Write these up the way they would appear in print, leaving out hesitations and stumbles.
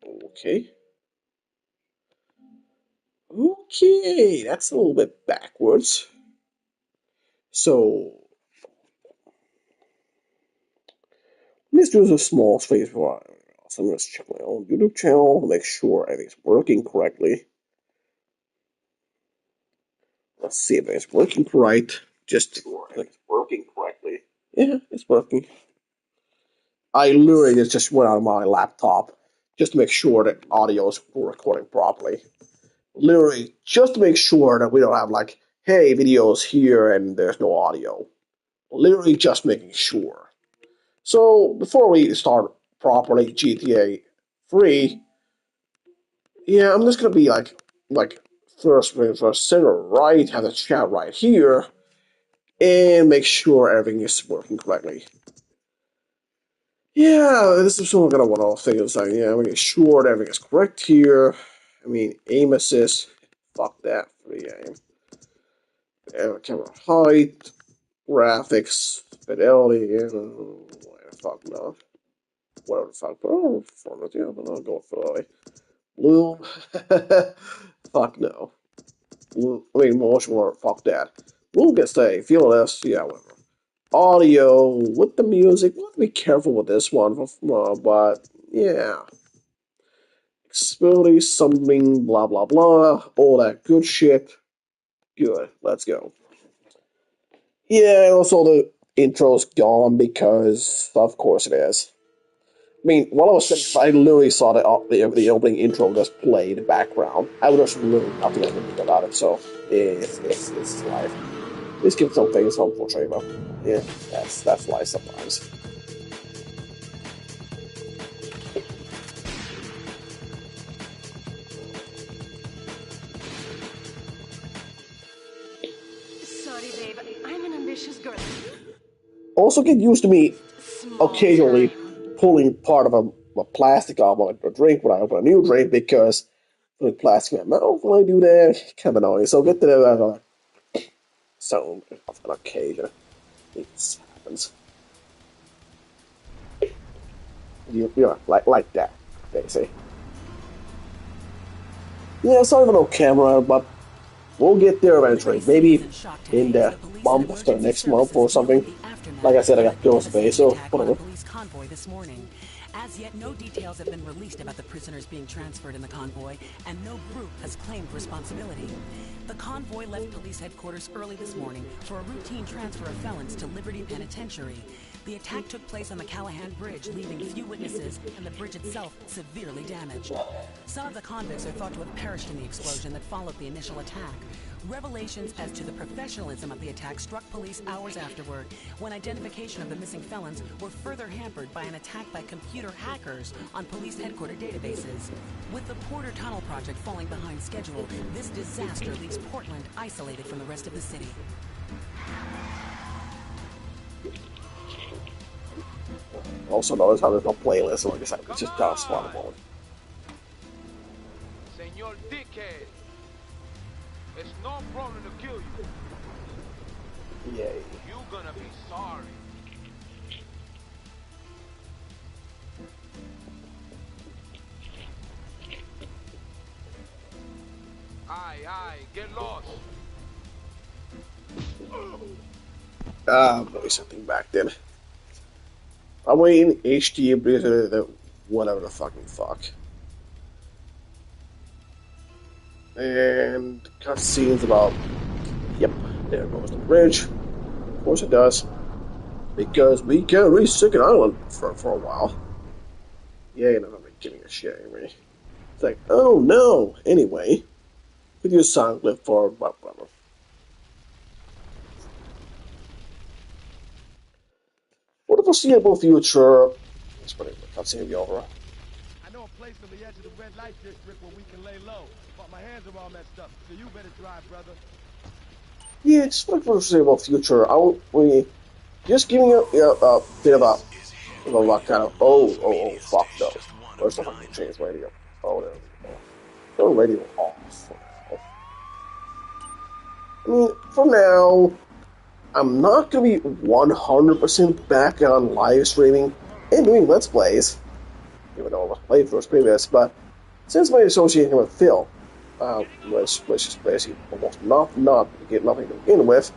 Okay. Okay, that's a little bit backwards. So let's do a small space for so I'm going to check my own YouTube channel to make sure everything's working correctly. Let's see if it's working right. Just sure everything's working correctly. Yeah, it's working. I literally just went on my laptop just to make sure that audio is recording properly. Literally, just to make sure that we don't have like, hey, video's here and there's no audio. Literally just making sure. So before we start properly GTA 3, yeah, I'm just gonna be like first center right, have the chat right here, and make sure everything is working correctly. Yeah, this is what I'm gonna want to figure this out. Yeah, making sure that everything is correct here. I mean, aim assist. Fuck that for the aim. Camera height, graphics, fidelity, and fuck no. Whatever the fuck. Oh, performance, yeah, but I'll go with fidelity. Blue. Fuck no. Blue, I mean, motion blur. Fuck that. Blue gets a feel less. Yeah, whatever. Audio with the music. We'll have to be careful with this one, but yeah. Accessibility, something, blah blah blah, all that good shit. Good. Let's go. Yeah, also the intro's gone because, of course, it is. I mean, while I was sitting, I literally saw the opening intro just play in the background. I would just literally nothing I could do about it. So it's life. These kids don't think it's unfortunately, but yeah, that's life sometimes. Sorry, babe. I'm an ambitious girl. Also, get used to me Small occasionally time. pulling part of a plastic off a drink when I open a new drink because the plastic in my mouth when I do that, kind of annoying. So get to the so on occasion it happens. You know, like that, they say. Yeah, it's not even on camera, but we'll get there eventually. Maybe in the month after next month or something. Like I said, I got bills to pay, so whatever. Police convoy this morning. As yet, no details have been released about the prisoners being transferred in the convoy, and no group has claimed responsibility. The convoy left police headquarters early this morning for a routine transfer of felons to Liberty Penitentiary. The attack took place on the Callahan Bridge, leaving few witnesses and the bridge itself severely damaged. Some of the convicts are thought to have perished in the explosion that followed the initial attack. Revelations as to the professionalism of the attack struck police hours afterward, when identification of the missing felons were further hampered by an attack by computer hackers on police headquarters databases. With the Porter Tunnel project falling behind schedule, this disaster leaves Portland isolated from the rest of the city. Also notice how there's no playlist, like I said, it's just spawn mode. Senor Dickhead, it's no problem to kill you. Yay. You gonna be sorry. Aye, get lost. Voice something back then. I'm waiting HD whatever the fucking fuck. And cutscenes about. Yep, there goes the bridge. Of course it does. Because we can't reach Second Island for a while. Yeah, you're not gonna be giving a shit anyway. It's like, oh no! Anyway, we do a sound clip for whatever. For the foreseeable future, let's put it cutscene be over. I know a place on the edge of the red light district where we can lay low, but my hands are all messed up, so you better drive, brother. Yeah, just for the foreseeable future, we just giving you a bit of a kind of fuck no. Where's the fucking change radio? Oh, there we go. Turn radio off for now. I mean, for now, I'm not gonna be 100% back on live streaming and doing Let's Plays. even though I was playthroughs previous, but since my association with Phil, which is basically almost nothing to begin with,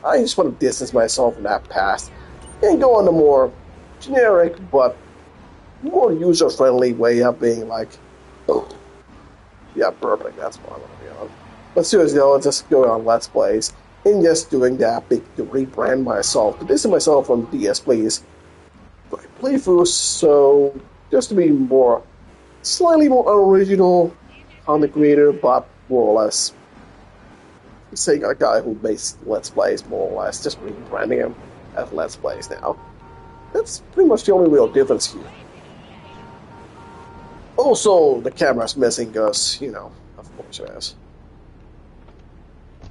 I just want to distance myself from that past and go on the more generic but more user-friendly way of being like, oh, yeah, burping, that's what I want to be on. But seriously though, just going on Let's Plays and just doing that to rebrand myself, to distance myself from DS Plays playthroughs, so just to be slightly more original content creator, but more or less saying a guy who makes Let's Plays more or less, just rebranding him as Let's Plays now. That's pretty much the only real difference here. Also, the camera's missing because, of course it is.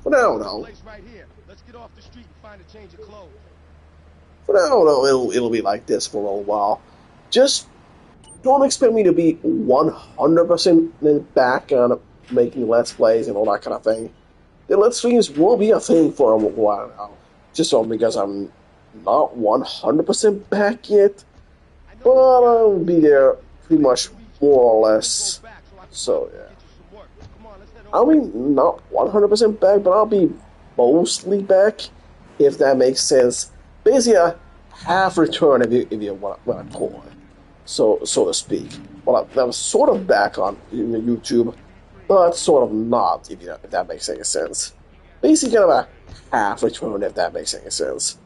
For now, though. Right here. Let's get off the street and find a change of clothes. For now, though, it'll be like this for a little while. Just don't expect me to be 100% back on making Let's Plays and all that kind of thing. The Let's Streams will be a thing for a while now. Just so because I'm not 100% back yet. But I'll be there pretty much more or less. So, yeah. I mean, not 100% back, but I'll be mostly back, if that makes sense. Basically, a half return if you want to call it, so to speak. Well, I was sort of back on YouTube, but sort of not, if that makes any sense. Basically, kind of a half return, if that makes any sense.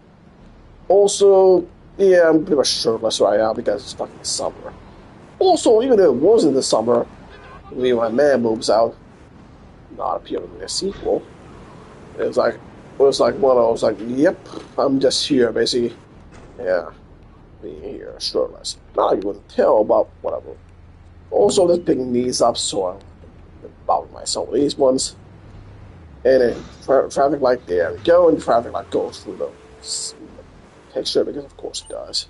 Also, yeah, I'm pretty much shirtless right now because it's fucking summer. Also, even though it wasn't the summer, when my man moves out, not appearing in a sequel. It was like one of those, like, yep, I'm just here, basically. Yeah, being here, shirtless. Not like you wouldn't tell, but whatever. Also, just picking these up, so I'm about myself with these ones. And then traffic light, there we go, and traffic light goes through the picture, because of course it does.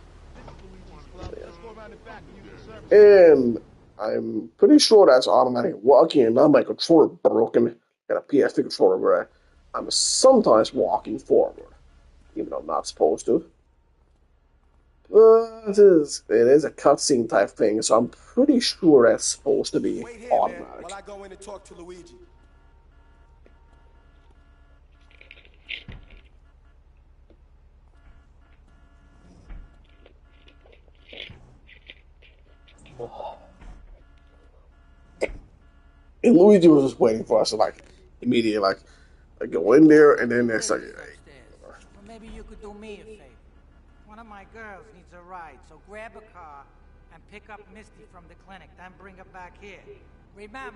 Yeah. And I'm pretty sure that's automatic walking, and not my controller broken. Got a PS2 controller where I'm sometimes walking forward, even though I'm not supposed to. But it is a cutscene type thing, so I'm pretty sure that's supposed to be automatic. Man, while I go in and talk to Luigi. And Luigi was just waiting for us to immediately go in there, and then it's like, well, maybe you could do me a favor. One of my girls needs a ride, so grab a car and pick up Misty from the clinic, then bring her back here. Remember,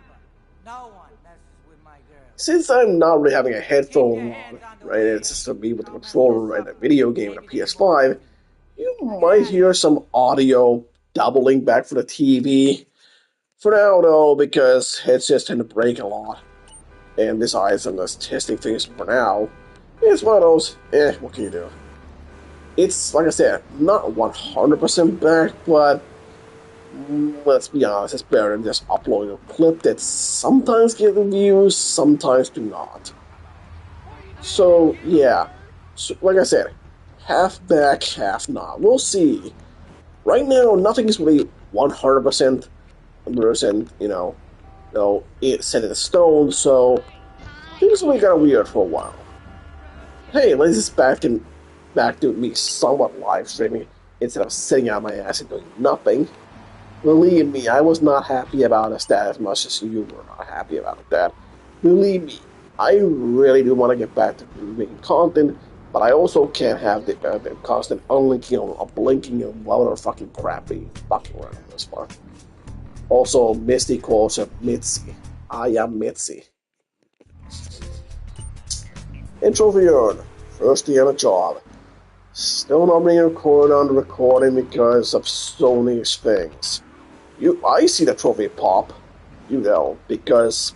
no one messes with my girl. Since I'm not really having a headphone on, right, it's just me with the controller and a video game and a PS5, you might hear some audio doubling back for the TV. For now, though, because headsets tend to break a lot, and besides, I'm just testing things for now, it's one of those, what can you do? It's, like I said, not 100% back, but let's be honest, it's better than just uploading a clip that sometimes gets views, sometimes do not. So, yeah, like I said, half back, half not. We'll see. Right now, nothing is really 100%. It's set in stone, so things will be kind of weird for a while. Hey, let's just back to me somewhat live streaming instead of sitting on my ass and doing nothing. Believe me, I was not happy about that as much as you were not happy about that. Believe me, I really do want to get back to making content, but I also can't have the constant unlinking or blinking and other fucking crappy fucking around this part. Also, Misty calls her Mitzi. I am Mitzi. Intro for your first day on a job. Still not being recorded on the recording because of Sony's things. I see the trophy pop, because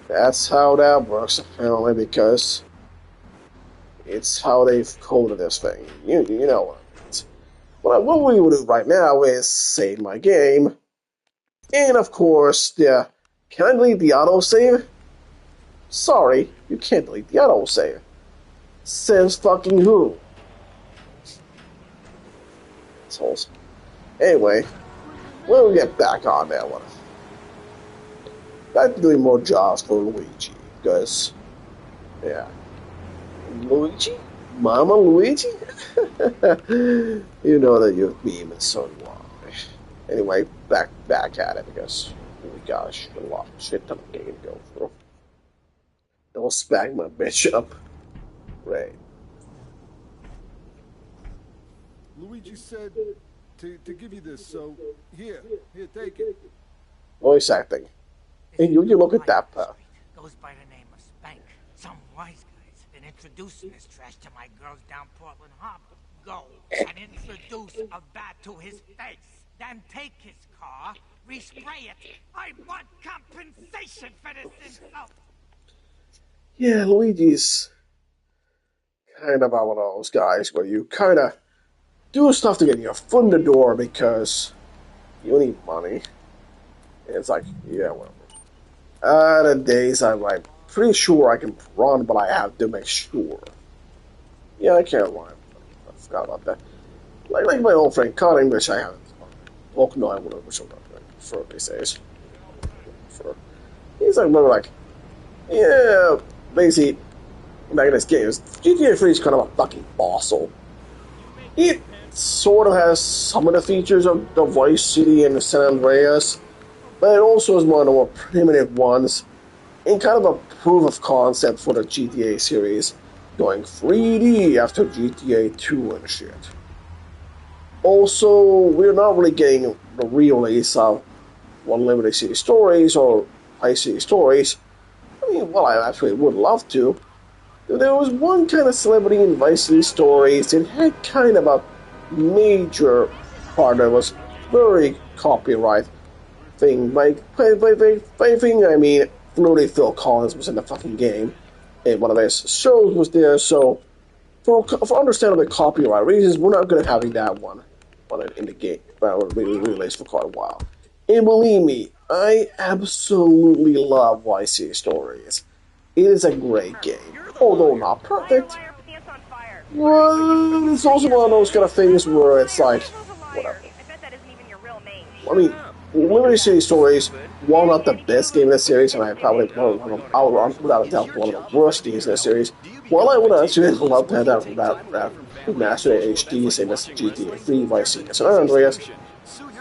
that's how that works apparently, because it's how they've coded this thing. You know what it is. What we will do right now is save my game. And of course, can I delete the autosave? Sorry, you can't delete the autosave. Says fucking who? Assholes. Anyway, we'll get back on that one. Back to doing more jobs for Luigi, because, yeah. Luigi? Mama Luigi? You know that you're beaming so long. Anyway, back at it, because we got a lot of shit ton of game to go through. Don't spag my bitch up. Right. Luigi said to give you this, so here, take it. Voice acting. And you look at that, Goes by the name of Spank. Some wise guy's been introducing this trash to my girls down Portland Harbor. Go and introduce a bat to his face. Then take his car, respray it. I want compensation for this insult. Yeah, Luigi's kind of one of those guys where you kind of do stuff to get your foot in the door because you need money. And it's like, yeah, well. The days I'm like, pretty sure I can run, but I have to make sure. Yeah, I can't run. I forgot about that. Like my old friend Connor, which I haven't. Oh, no, I wouldn't for these days. He's like, yeah, basically, back in this game, GTA 3 is kind of a fucking bossel. It sort of has some of the features of the Vice City and the San Andreas, but it also is one of the more primitive ones, and kind of a proof of concept for the GTA series, going 3D after GTA 2 and shit. Also, we're not really getting the re-release of Liberty City Stories or Vice City Stories. I mean, well, I actually would love to. There was one kind of celebrity in Vice City Stories that had kind of a major part that was very copyright thing. By thing, I mean, literally Phil Collins was in the fucking game, and one of his shows was there, so for understandable copyright reasons, we're not going to have that one in the game. Well, it'll be released for quite a while. And believe me, I absolutely love Vice City Stories. It is a great game, although not perfect. Well, it's also one of those kind of things where it's like, whatever. I mean, Liberty City Stories, while not the best game in the series, and I probably, without a doubt, one of the worst games in the series, while I would actually love to have that remastered HD, same as GTA 3, Vice City, San Andreas,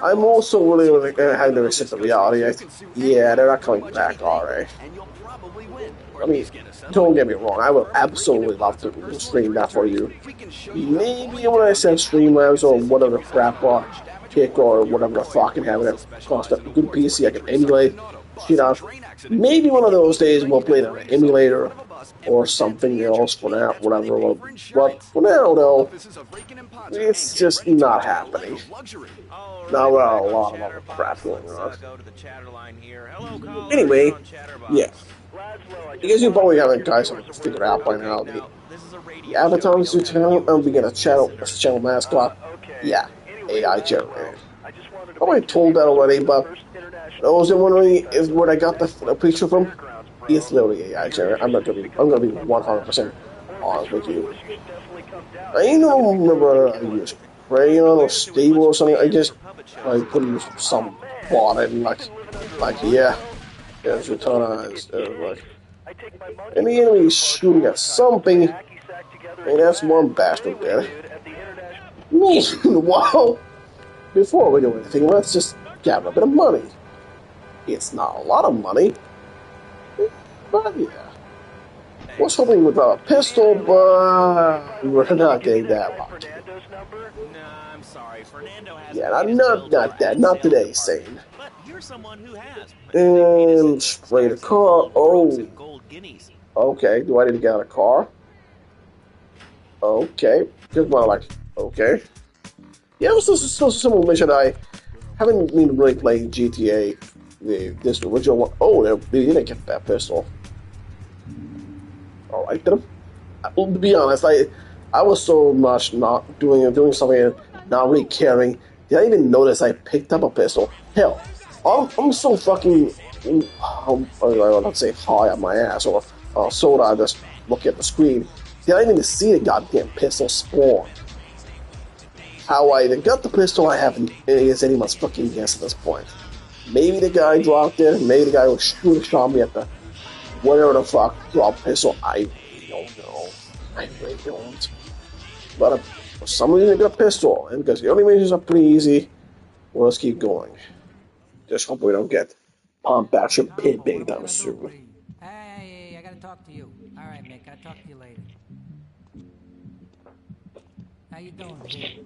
I'm also really having to accept the reality. Yeah, they're not coming back, alright. I mean, don't get me wrong, I would absolutely love to stream that for you. Maybe when I said Streamlabs or whatever crap or Kick or whatever the fucking have it cost a good PC I can emulate, shit out. Maybe one of those days we'll play it on an emulator or something else for now, whatever. But for now, though, it's just not happening. Now we're a lot of other crap going on. Anyway, yeah. Because you probably haven't guys figured out by now, the avatar on your channel, and we get a channel mascot, yeah, AI generated. I probably told that already, but those are wondering is where I got the picture from. It's literally AI generated. I'm gonna be 100% honest with you. I don't remember I used Crayon or Stable or something. I just put some bot in like yeah, there's Retana instead of like. And the enemy is shooting at something, and that's one bastard there. Meanwhile, before we do anything, let's just gather a bit of money. It's not a lot of money, but yeah. Was hoping with a pistol, but we're not getting that lucky. Yeah, not today, Sane. And spray the car. Oh. Okay, do I need to get out of a car? Okay. Just want to like, okay. Yeah, it was just a simple mission. I haven't been really playing GTA, this original one. Oh, they didn't get that pistol. Alright, then. To be honest, I was so much not doing something and not really caring. Did I even notice I picked up a pistol? Hell, I'm so fucking, let's say, high on my ass, or so that I just look at the screen. Did I even see the goddamn pistol spawn? How I even got the pistol, I haven't anyone's fucking guess at this point. Maybe the guy dropped it, maybe the guy who shot me at the whatever the fuck dropped pistol. I really don't know. I really don't. But for some reason, I got a pistol, and because the only missions are pretty easy, well, let's keep going. Just hope we don't get pumped back your pit big down soon. Hey, I gotta talk to you. All right, Mick, I'll talk to you later. How you doing, kid?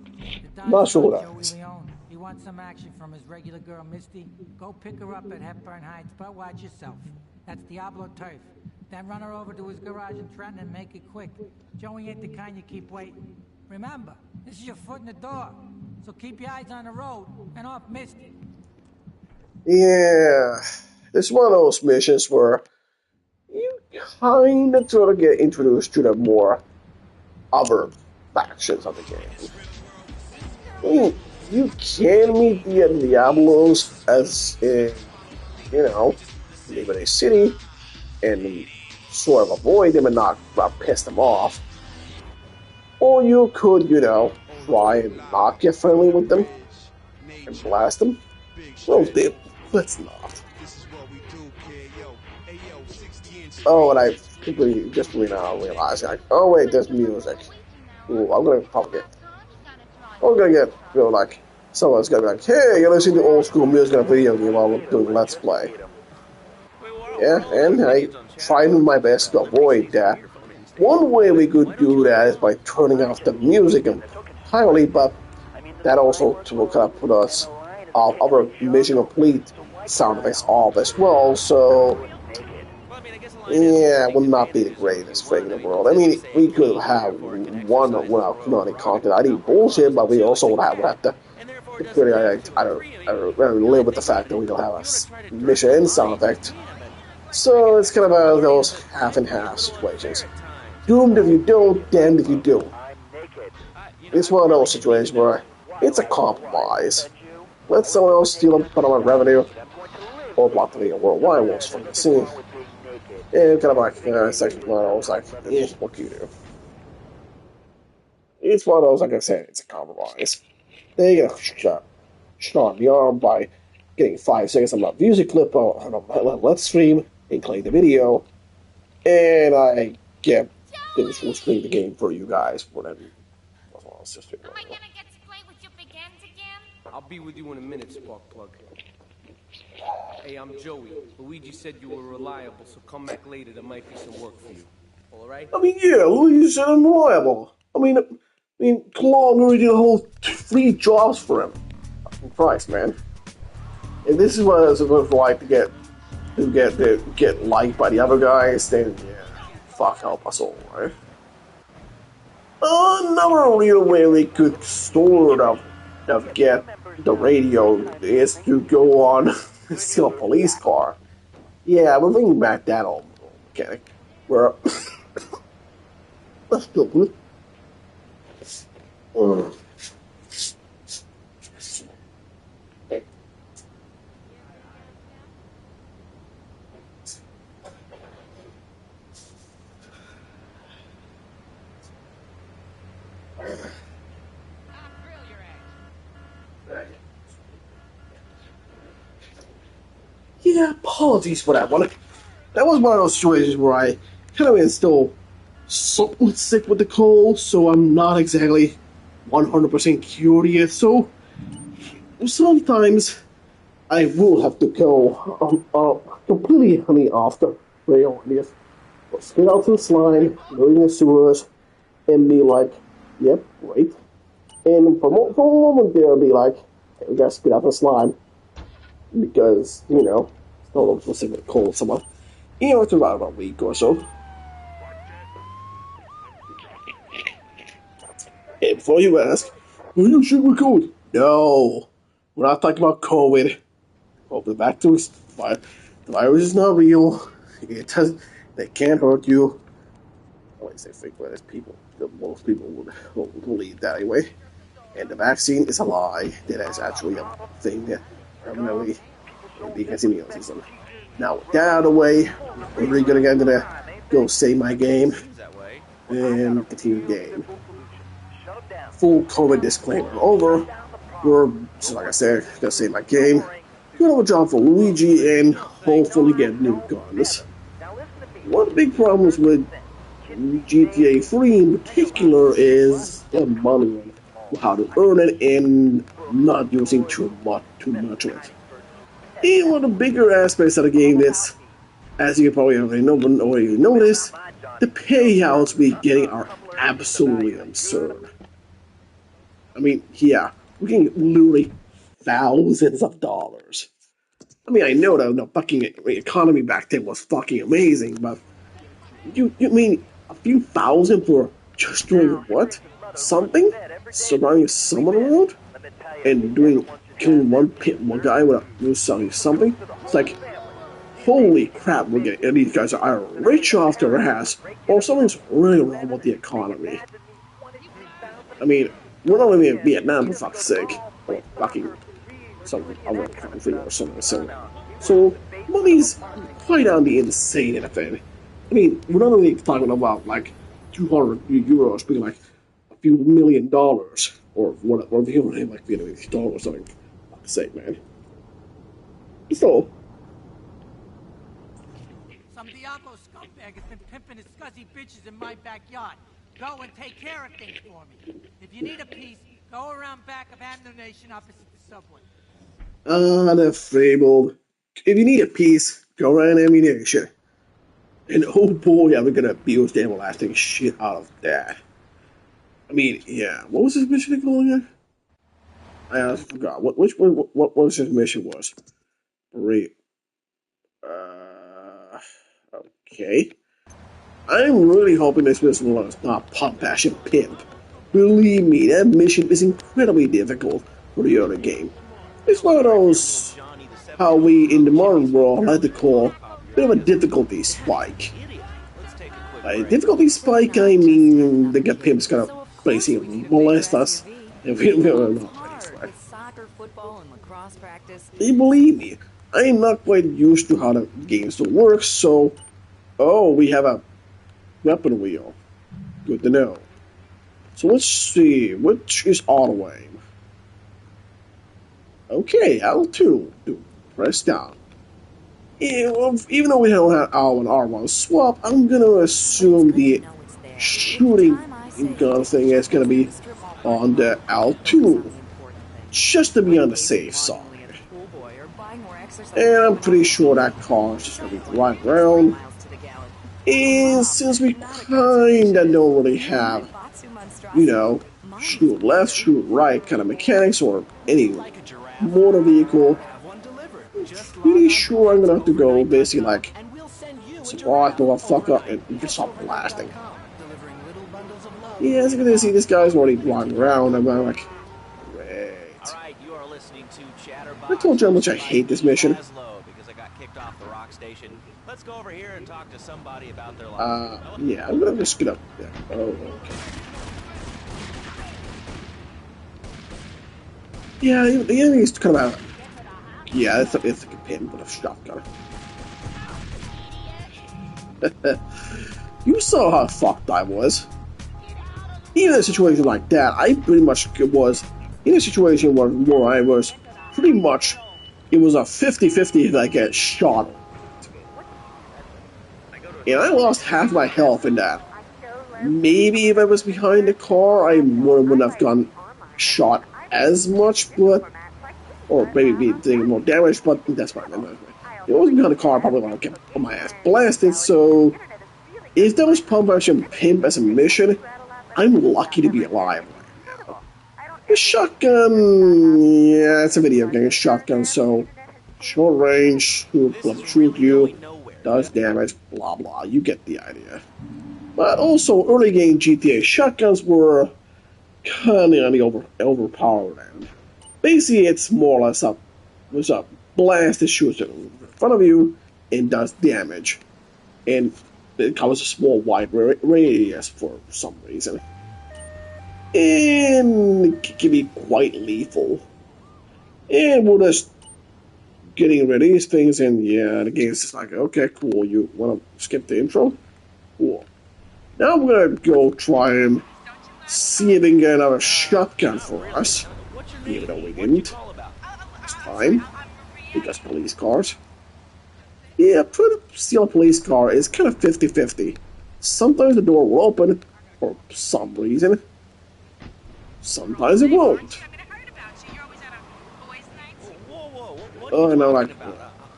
Not sure what Joey Leone. He wants some action from his regular girl, Misty. Go pick her up at Hepburn Heights, but watch yourself. That's Diablo Turf. Then run her over to his garage in Trenton and make it quick. Joey ain't the kind you keep waiting. Remember, this is your foot in the door. So keep your eyes on the road and off Misty. Yeah, it's one of those missions where you kind of sort of get introduced to the more other factions of the game. I mean, you can meet the Diablos as in, Liberty City and sort of avoid them and not piss them off. Or you could, try and not get friendly with them and blast them. Well, let's not. Oh, and I completely just now realized, oh wait, there's music. Ooh, I'm gonna get, someone's gonna be like, hey, you're listening to old school music in a video game while we're doing Let's Play. Yeah, and I tried my best to avoid that. One way we could do that is by turning off the music entirely, but that also will kind of put us our mission complete sound effects off as well, so yeah, it would not be the greatest thing in the world. I mean, we could have one without canonic content ID bullshit, but we also would have to I don't live with the fact that we don't have a mission end sound effect. So it's kind of one of those half and half situations. Doomed if you don't, damned if you do. It's one of those situations where it's a compromise. Let someone else steal a part of my revenue, or block the video worldwide, won't fucking see. And kind of like, second one, I was like, what can you do? It's one of those, like I said, it's a compromise. They get shot on the arm by getting 5 seconds of my music clip on my Let's Stream, including the video, and I get this will stream the game for you guys. Whatever. Am I gonna get to play with your big ends again? I'll be with you in a minute, Sparkplug. Hey, I'm Joey. Luigi said you were reliable, so come back later. There might be some work for you. All right? I mean, yeah, Luigi said I'm reliable. I mean, come on, Luigi did a whole 3 jobs for him. Fucking Christ, man. And this is what it's like to get liked by the other guys. Then yeah, fuck help us all, right? Another real way we could sort of get the radio is to go on steal a police car. Yeah, we're bringing back that old mechanic. Where let's do it. Yeah, apologies for that one. That was one of those situations where I kind of am still somewhat sick with the cold, so I'm not exactly 100% cured yet. So sometimes I will have to go completely off the rail and just spit out some slime, go in the sewers, and be like, yep, right. And for a moment there, I'll be like, hey, we gotta spit out the slime. Because, still was sick with the cold somewhat. It's about a week or so. And before you ask, are you sick with COVID? No, we're not talking about COVID. Well, the vaccine, the virus is not real. They can't hurt you. At least they think that most people would believe that anyway. And the vaccine is a lie. That is actually a thing that permanently against the immune system. Now with that out of the way, we're really gonna get into go save my game and continue the game. full COVID disclaimer over. We're, so like I said, gonna say my game. Good old job for Luigi and hopefully get new guns. One of the big problems with GTA 3 in particular is the money, how to earn it, and not using too much of it. And one of the bigger aspects of the game is, as you probably already noticed, the payouts we getting are absolutely absurd. I mean, yeah, we're getting literally thousands of dollars. I mean, I know that the fucking economy back then was fucking amazing, but you mean a few thousand for just doing what? Something? Surrounding someone around? And killing one guy without selling something? It's like, holy crap, these guys are either rich off their ass, or something's really wrong with the economy. I mean, we're not living in Vietnam, for fuck's sake. Or fucking some other country or something. So money's quite on the insane thing. I mean, we're not only talking about like 200 euros being like a few $1 million, or whatever, like Vietnamese dollars or something. Fuck's sake, man. So, some Diablo scumbag has been pimping his scuzzy bitches in my backyard. Go and take care of things for me. If you need a piece, go around back of Ammunition opposite the subway. The fabled. If you need a piece, go around Ammunition. And oh boy, are we gonna abuse the everlasting shit out of that. I mean, yeah. What was his mission called again? I honestly forgot. What was his mission was? Okay. I'm really hoping this mission was not Pump Passion Pimp. Believe me, that mission is incredibly difficult for the other game. It's one of those, how we in the modern world like to call, a bit of a difficulty spike. By difficulty spike, I mean the pimp's gonna basically molest us if we don't know. Believe me, I am not quite used to how the games will work, so... Oh, we have a weapon wheel. Good to know. So let's see, which is auto aim? Okay, L2. Press down. Even though we don't have R1 R1 swap, I'm gonna assume the shooting gun thing is gonna be on the L2. Just to be on the safe side. And I'm pretty sure that car is just gonna be right around. And since we kinda don't really have, shoot left, shoot right kind of mechanics or any motor vehicle, I'm pretty sure I'm gonna have to go basically like surprise motherfucker and just start blasting. Yeah, as you can see, this guy's already running around. I'm like, great. I told you how much I hate this mission. Let's go over here and talk to somebody about their life. Yeah, I'm just gonna. Yeah. Oh, okay. Yeah, the enemy's kind of. Yeah, it's like a pin with a shotgun. You saw how fucked I was. Even in a situation like that, I pretty much was in a situation where I was pretty much. It was a 50-50 if I get shot. And I lost half my health in that. Maybe if I was behind the car, I wouldn't have gotten shot as much, but... Or maybe doing more damage, but that's fine. If I wasn't behind the car, I probably would have kept my ass blasted, so... If there was Pump Action Pimp as a mission, I'm lucky to be alive right now. The shotgun... Yeah, it's a video game, shotgun, so... Short range, shoot you... does damage, blah blah, you get the idea. But also, early game GTA shotguns were kinda on the overpowered end. Basically, it's more or less a blast that shoots in front of you and does damage. And it covers a small wide radius for some reason. And it can be quite lethal. And we'll just getting rid of these things, and yeah, the game's just like, okay, cool, you want to skip the intro? Cool. Now I'm gonna go try and see if we can get another shotgun for us, even though we didn't this time, because police cars. Yeah, steal a police car is kind of 50-50. Sometimes the door will open, for some reason. Sometimes it won't. Oh, no, like...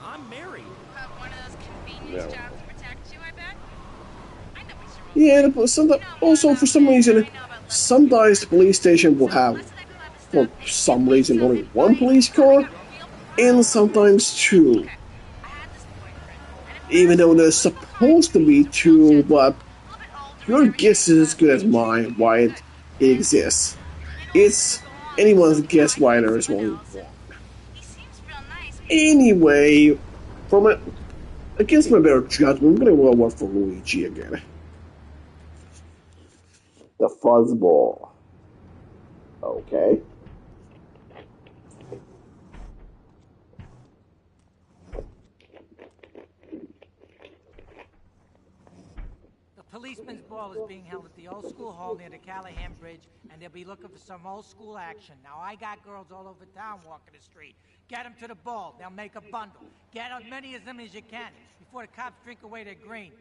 I'm married. One of those convenience jobs to protect you, I bet? I know we should Yeah, also for some reason, sometimes the police station will have, for some reason, only one police car, and sometimes two. Even though there's supposed to be two, but your guess is as good as mine why it exists. It's anyone's guess why there is only one. Anyway, against my better judgment, I'm gonna go work for Luigi again. The fuzzball. Okay. The policeman's ball is being held at the old school hall near the Callahan Bridge, and they'll be looking for some old school action. Now, I got girls all over town walking the street. Get them to the ball. They'll make a bundle. Get as many of them as you can before the cops drink away their green.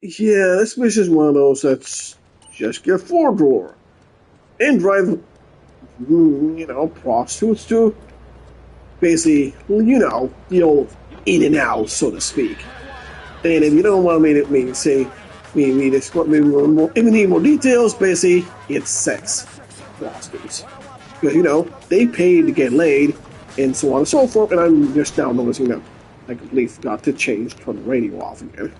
Yeah, this mission is one of those that's just get 4-drawer and drive, prostitutes to basically, the old in and out, so to speak. And if you don't want me to say, if you need more details, basically, it's sex prostitutes. Because, they pay to get laid, and so on and so forth, and I'm just now noticing that I completely forgot to turn the radio off again.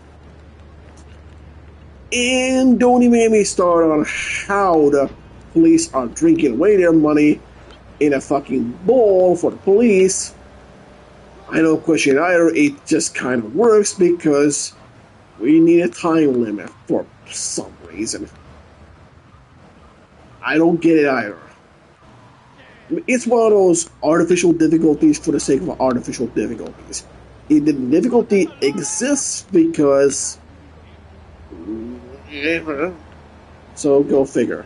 And don't even get me started on how the police are drinking away their money in a fucking bowl for the police. I don't question either, it just kind of works because we need a time limit for some reason. I don't get it either. It's one of those artificial difficulties for the sake of artificial difficulties. The difficulty exists because... So go figure.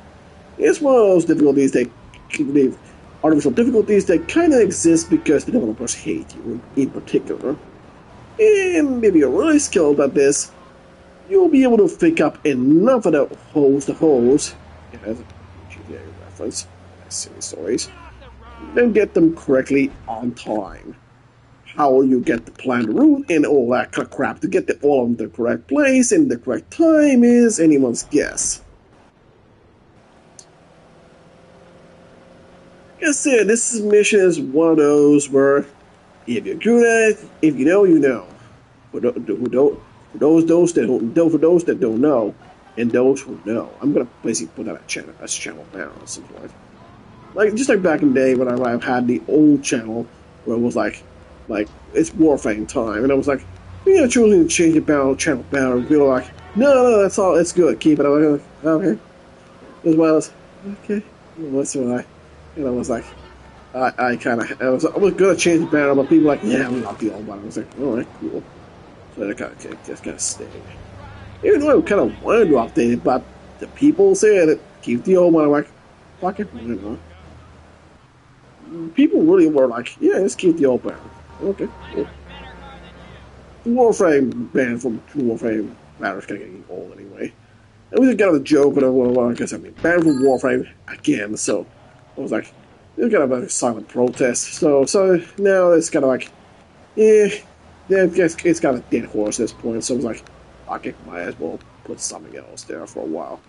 It's one of those difficulties artificial difficulties that kind of exist because the developers hate you in particular. And if you're really skilled at this, you'll be able to pick up enough of the hose, yeah, that's a GTA reference, silly stories, then get them correctly on time. How will you get the planned route and all that crap to get all of them the correct place and the correct time is anyone's guess. Like I said, this mission is one of those where if you're good at it, if you know, you know. For those that don't know, and those who know, I'm gonna basically put that as channel now at some point. Just like back in the day when I had the old channel where it was like it's Warframe time, and I was like, we're gonna choose to change the channel boundary. And people were like, no, that's all, it's good, keep it. I was like, okay. As well as, okay, well, that's what I was like, I was gonna change the banner, but people were like, yeah, we like the old one. I was like, alright, cool. So I just kind of stayed. Even though I kind of wanted to update it, but the people said that keep the old one. I'm like, fuck it, people really were like, yeah, let's keep the old banner. Okay, cool. The Warframe banner from Warframe banner's kind of getting old anyway. It was kind of a joke, but banner from Warframe again, so I was like, it was kind of a silent protest. So now it's kind of like, it's kind of dead horse at this point. So I was like, okay, might as well put something else there for a while.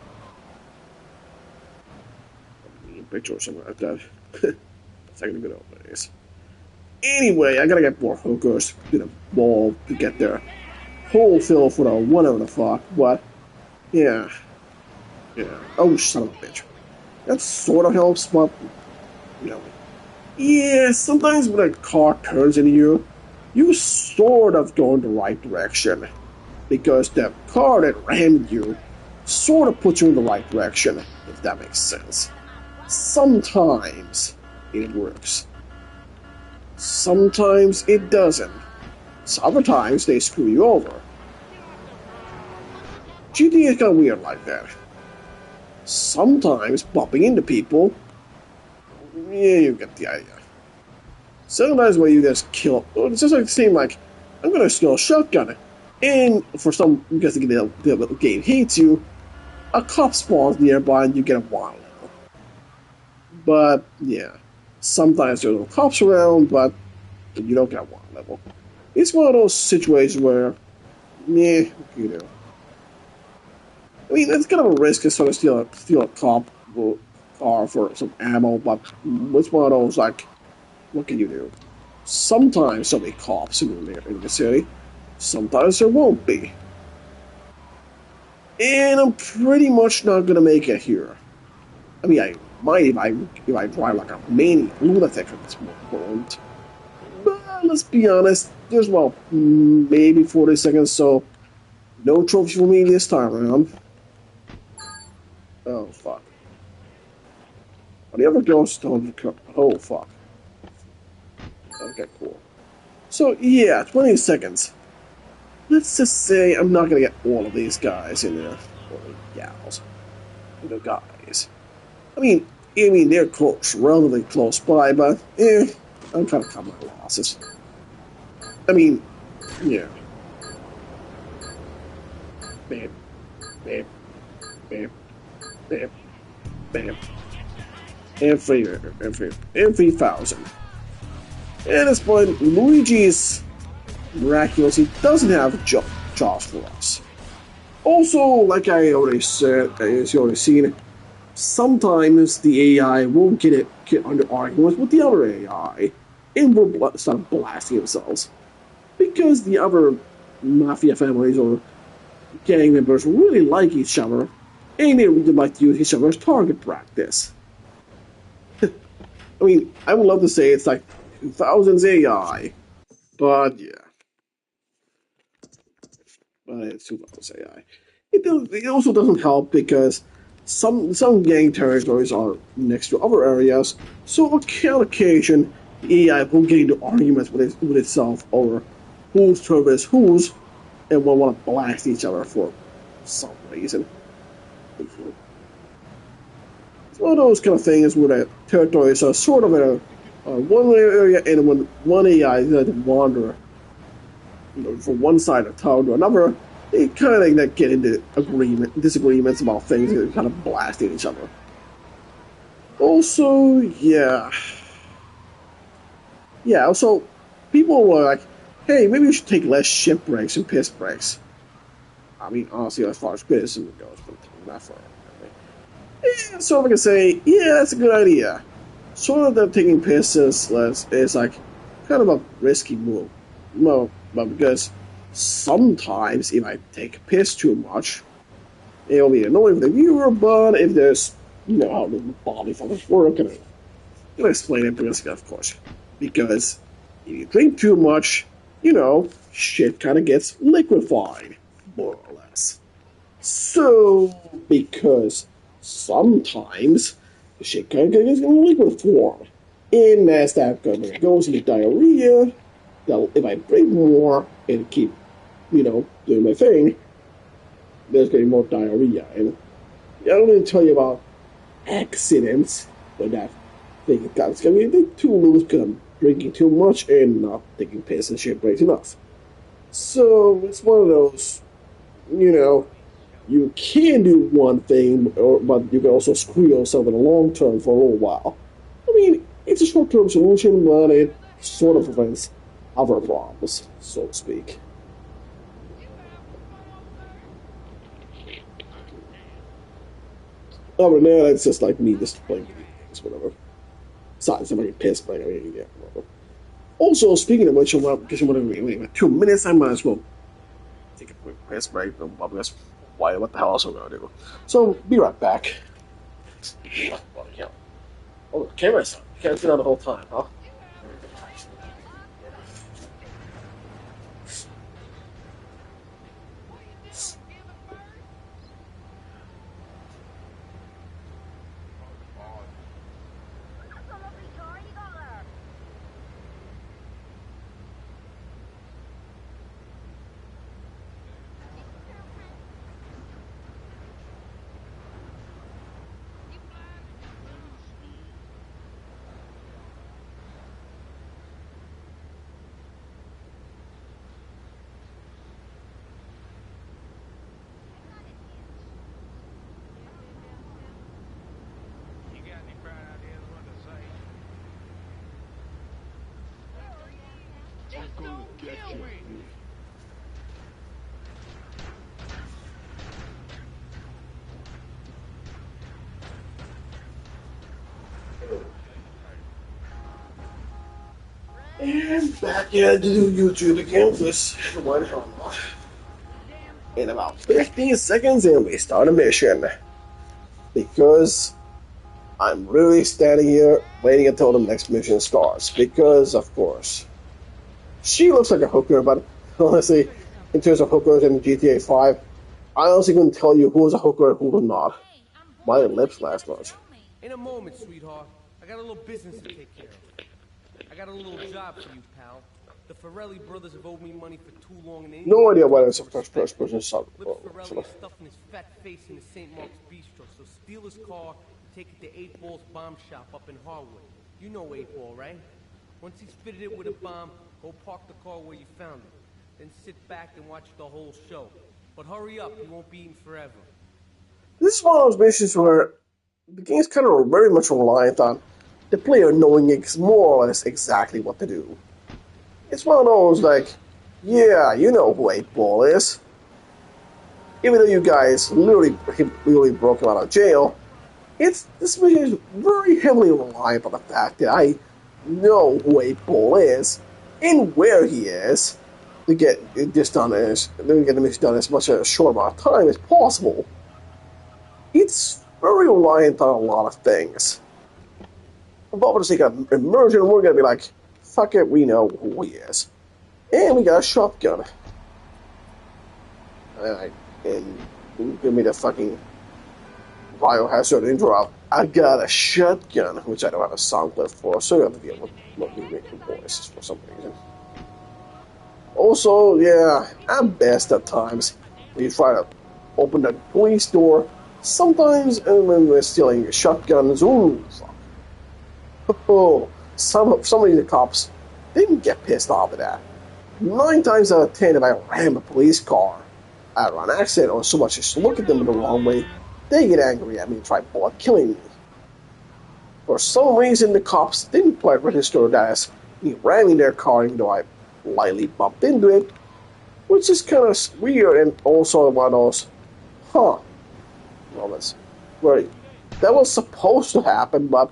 A picture or something like that. It's not gonna be good old days. Anyway, I gotta get more hookers to the ball to get their whole fill for the whatever the fuck. What? Yeah. Oh, son of a bitch. That sort of helps, but yeah, sometimes when a car turns into you, you sort of go in the right direction. Because the car that rammed you sort of puts you in the right direction, if that makes sense. Sometimes it works. Sometimes it doesn't. Other times they screw you over. GTA is kind of weird like that. sometimes bumping into people. Yeah, you get the idea. Sometimes when you just kill, it's just like seem like I'm gonna steal a shotgun, and for some because the game hates you, a cop spawns nearby and you get a wild level. But yeah, sometimes there's no cops around, but you don't get a wild level. It's one of those situations where, yeah, you know. I mean, it's kind of a risk to sort of steal a cop car for some ammo, but it's one of those like, what can you do? Sometimes there'll be cops in the city. Sometimes there won't be. And I'm pretty much not gonna make it here. I mean, I might if I drive like a maniac lunatic at this point. But let's be honest, there's well maybe 40 seconds, so no trophy for me this time around. Oh fuck. The other ghosts don't. Oh fuck. Okay, cool. So yeah, 20 seconds. Let's just say I'm not gonna get all of these guys in there, or gals, guys. I mean they're close, relatively close by, but I'm kind of cutting my losses. I mean, yeah. Bam, bam, bam, bam, bam. And 3,000. At this point, Luigi's miraculously doesn't have jaws for us. Also, like I already said, as you already seen, sometimes the AI will get under arguments with the other AI and will start blasting themselves. Because the other mafia families or gang members really like each other, and they really like to use each other as target practice. I mean, I would love to say it's like 2000s AI, but yeah. But it's 2000s AI. It also doesn't help because some gang territories are next to other areas, so on occasion the AI will get into arguments with itself over whose turn is whose, and will want to blast each other for some reason. It's one of those kind of things where the territories are sort of in one area, and when one AI is going to wander from one side of town to another, they kind of get into disagreements about things and kind of blasting each other. Also, yeah. Yeah, also, people were like, hey, maybe we should take less ship breaks and piss breaks. I mean, honestly, as far as criticism goes, but not for it. So I can say, yeah, that's a good idea. Sort of them taking pisses is like kind of a risky move. No, but because sometimes if I take a piss too much, it'll be annoying for the viewer, but if there's, how the body functions work, and I'm going to explain it briefly, of course. Because if you drink too much, shit kind of gets liquefied, more or less. So, because sometimes the shit kind of gets in liquid form, and as that goes into diarrhea, if I drink more and keep, doing my thing, there's going to be more diarrhea. And I don't need to tell you about accidents when that thing it's going to be too loose because I'm drinking too much and not taking piss and shit breaks enough. So it's one of those, you can do one thing, but you can also screw yourself in the long term for a little while. I mean, it's a short-term solution, but it sort of prevents other problems, so to speak. Other than that, it's just like me just playing video games, whatever. Besides, I'm getting pissed, but yeah, whatever. Also, speaking of which, because I'm going to 2 minutes, I might as well take a quick piss break. What the hell else am I going to do? So, be right back. Oh, the camera's on. You can't see that the whole time, huh? Just don't kill me. And back to do YouTube again with this one helmet. In about 15 seconds, and we start a mission. Because I'm really standing here waiting until the next mission starts. Because, of course, she looks like a hooker, but honestly, in terms of hookers in GTA 5, I honestly couldn't tell you who was a hooker and who was not. My lips last much. In a moment, sweetheart. I got a little business to take care of. I got a little job for you, pal. The Ferrelli brothers have owed me money for too long, and they No idea why it's a first person shot. Lips Ferrelli is stuffing his fat face in the St. Mark's Bistro, so steal his car and take it to 8 Ball's bomb shop up in Harwood. You know 8 Ball, right? Once he's fitted it with a bomb, go park the car where you found it. Then sit back and watch the whole show. But hurry up, you won't be eating forever. This is one of those missions where the game's kind of very much reliant on the player knowing more or less exactly what to do. It's one of those like, yeah, you know who 8 Ball is. Even though you guys literally broke him out of jail, this mission is very heavily reliant on the fact that I know who 8 Ball is and where he is to get this done the mission done as much a short amount of time as possible. It's very reliant on a lot of things. But for the sake of immersion, we're gonna be like, fuck it, we know who he is. And we got a shotgun. And give me the fucking Biohazard intro. I got a shotgun, which I don't have a sound clip for, so you have to deal with not me making voices for some reason. Also, yeah, at best at times, when you try to open the police door, sometimes when we're stealing shotguns, ooh, fuck. Oh, some of the cops didn't get pissed off at that. 9 times out of 10, if I ram a police car out of an accident or so much as look at them in the wrong way, they get angry at me and try bullet killing me. For some reason, the cops didn't quite register that as me ramming their car, even though I lightly bumped into it, which is kind of weird and also one of those, well, that's very, that was supposed to happen, but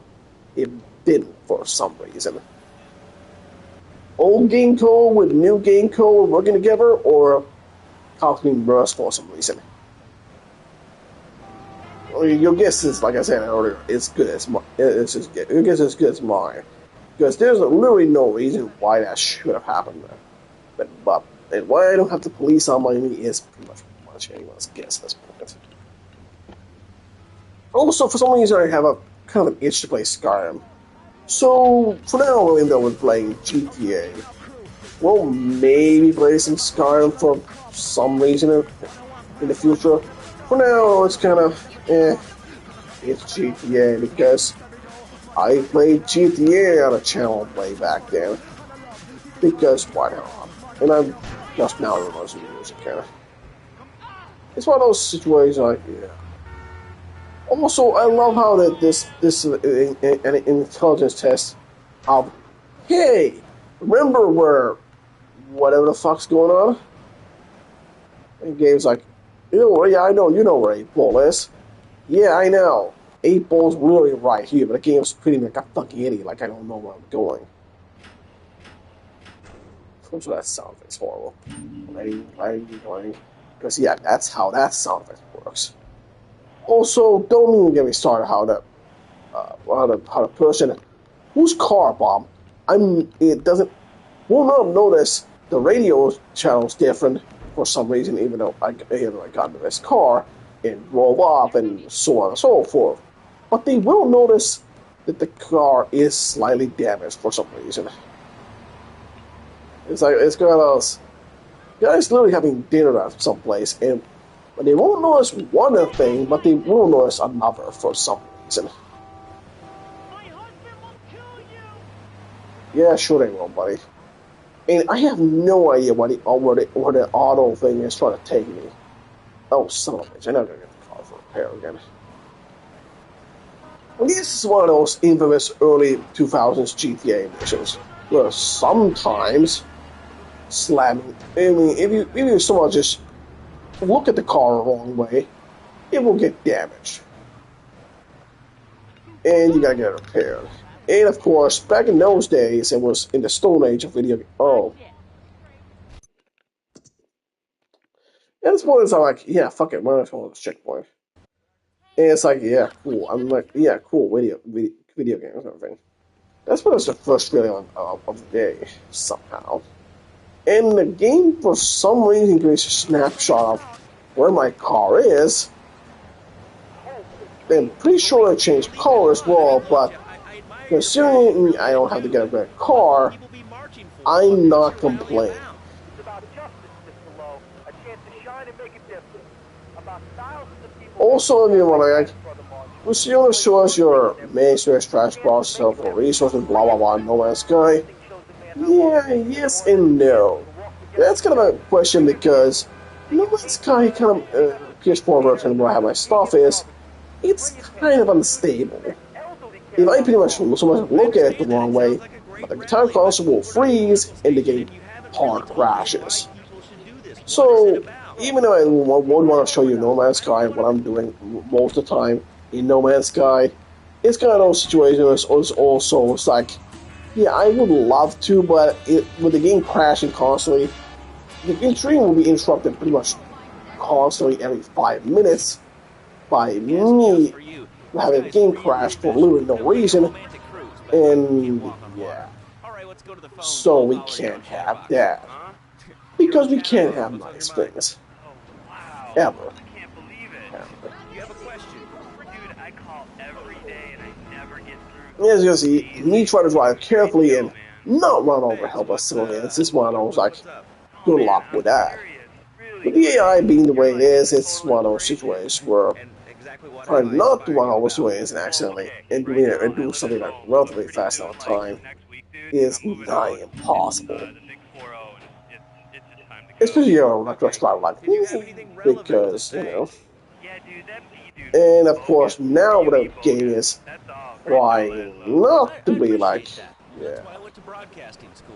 it didn't for some reason. Old game code with new game code working together, or cops being burst for some reason. Well, your guess is, like I said earlier, as good as mine. Your guess is as good as mine, because there's literally no reason why that should have happened. But and why I don't have the police on my knee is pretty much anyone's guess at this point. Also, for some reason, I have a kind of an itch to play Skyrim. So, for now, we'll end up with playing GTA. We'll maybe play some Skyrim for some reason in the future. For now, it's kind of, it's GTA, because I played GTA on a channel way back then. Because why not? And I'm just now realizing the music, kind of. It's one of those situations like, yeah. Also, I love how that this an intelligence test of, hey, remember where whatever the fuck's going on? And Gabe's like, yeah, I know, you know where 8 Ball is. Yeah, I know. 8 Ball's really right here, but the game's treating me like a fucking idiot, like I don't know where I'm going. So that sound effect's horrible. Why are you going? Because yeah, that's how that sound effect works. Also, don't even get me started how the person whose car bomb, it will not notice the radio channel's different for some reason, even though I got into this car and drove off and so on and so forth. But they will notice that the car is slightly damaged for some reason. It's kind of those guys literally having dinner at some place, and they won't notice one thing, but they will notice another for some reason. My husband will kill you! Yeah, sure they will, buddy. And I have no idea where the auto thing is trying to take me. Oh, son of a bitch, I'm not going to get the car for repair again. Well, this is one of those infamous early 2000s GTA missions, where sometimes slamming. I mean, if you somehow just look at the car the wrong way, it will get damaged, and you gotta get it repaired. And of course, back in those days, it was in the Stone Age of video. Oh, and this point is like, yeah, fuck it, might as well this checkpoint. And it's like, yeah, cool. I'm like, yeah, cool, video games and everything. That's what was the first feeling of the day, somehow. And the game, for some reason, gives a snapshot of where my car is. I'm pretty sure it changed color as well, but considering I don't have to get a better car, I'm not complaining. Also, you want to like, Luciano shows your main source trash processor for resources, blah blah blah, No Man's Sky. Yeah, yes and no. That's kind of a question because No Man's Sky kind of PS4 version where I have my stuff is, it's kind of unstable. If I pretty much look at it the wrong way, the time console will freeze and the game hard crashes. So, even though I would want to show you No Man's Sky, what I'm doing most of the time in No Man's Sky, it's kind of those situations. It's like, yeah, I would love to, but with the game crashing constantly, the stream will be interrupted pretty much constantly every 5 minutes by me having a game crash for literally no reason, and yeah, so we can't have that. Because we can't have nice things. Ever. As you can see, me try to drive carefully and not run over helpless civilians. This one I was like, good luck with that. With the AI being the way it is, it's one of those situations where trying not to run over civilians and accidentally and do something like relatively fast on time is nigh impossible. Especially like just drive like because, you know. And of course now what the game is trying not to be like, yeah,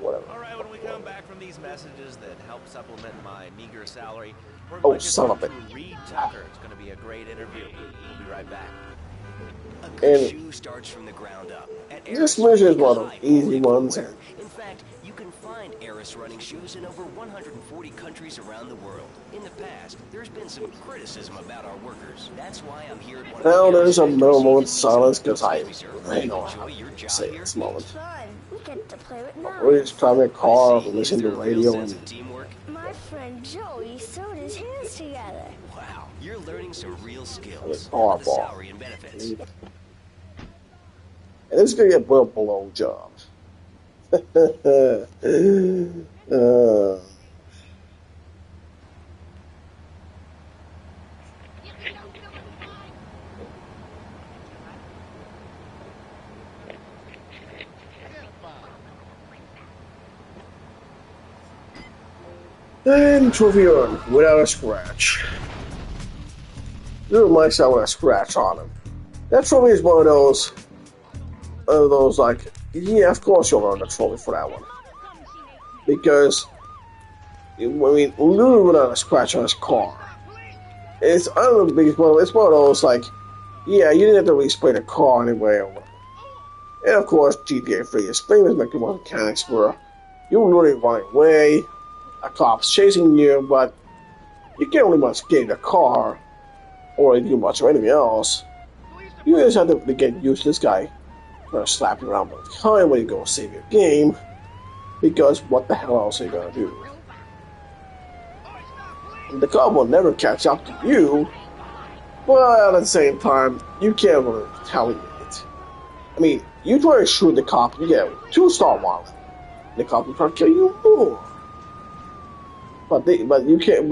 whatever. Alright, when we come back from these messages that help supplement my meager salary, we're going to go through Reed Tucker. It's going to be a great interview. We'll be right back. A good shoe starts from the ground up. This mission is one of the easy ones. In fact, you can find Eris running shoes in over 140 countries around the world. In the past, there's been some criticism about our workers. That's why I'm here at one of the now there's a moment of silence because I know how to say this moment. We're just driving a car, listening to radio, and my friend Joey sewed his hands together. Wow, you're learning some real skills. The salary and benefits. And it's gonna get well below jobs. And trophy earned without a scratch. Little Mike's out with a scratch on him. That trophy is one of those like, yeah, of course you'll earn a trophy for that one. Because, I mean, literally without a scratch on his car. It's, I don't know, it's one of those like, yeah, you didn't have to respray the car anyway. And of course, GTA 3 is famous making one mechanics where you're literally running away, a cop's chasing you, but you can't really much get in the car or do much of anything else. You just have to get used to this guy trying to slap you around all the time when you go save your game, because what the hell else are you gonna do? The cop will never catch up to you, but at the same time, you can't really retaliate it. I mean, you try to shoot the cop, you get a 2-star wallet. The cop will try to kill you more. But you can't.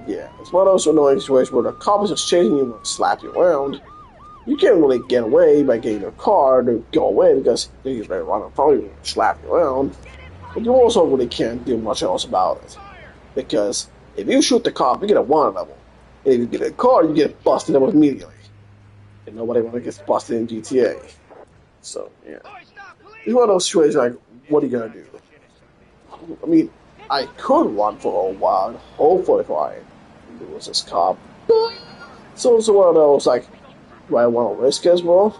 Yeah, it's one of those annoying situations where the cop is just chasing you and slap you around. You can't really get away by getting your car to go away because he's very run in front of you and slap you around. But you also really can't do much else about it because if you shoot the cop, you get a 1 level. And if you get a car, you get busted almost immediately. And nobody want to get busted in GTA. So yeah, it's one of those situations like, what are you gonna do? I mean, I could run for a while, and hopefully I lose this cop. But it's also one of those, like, do I want to risk as well?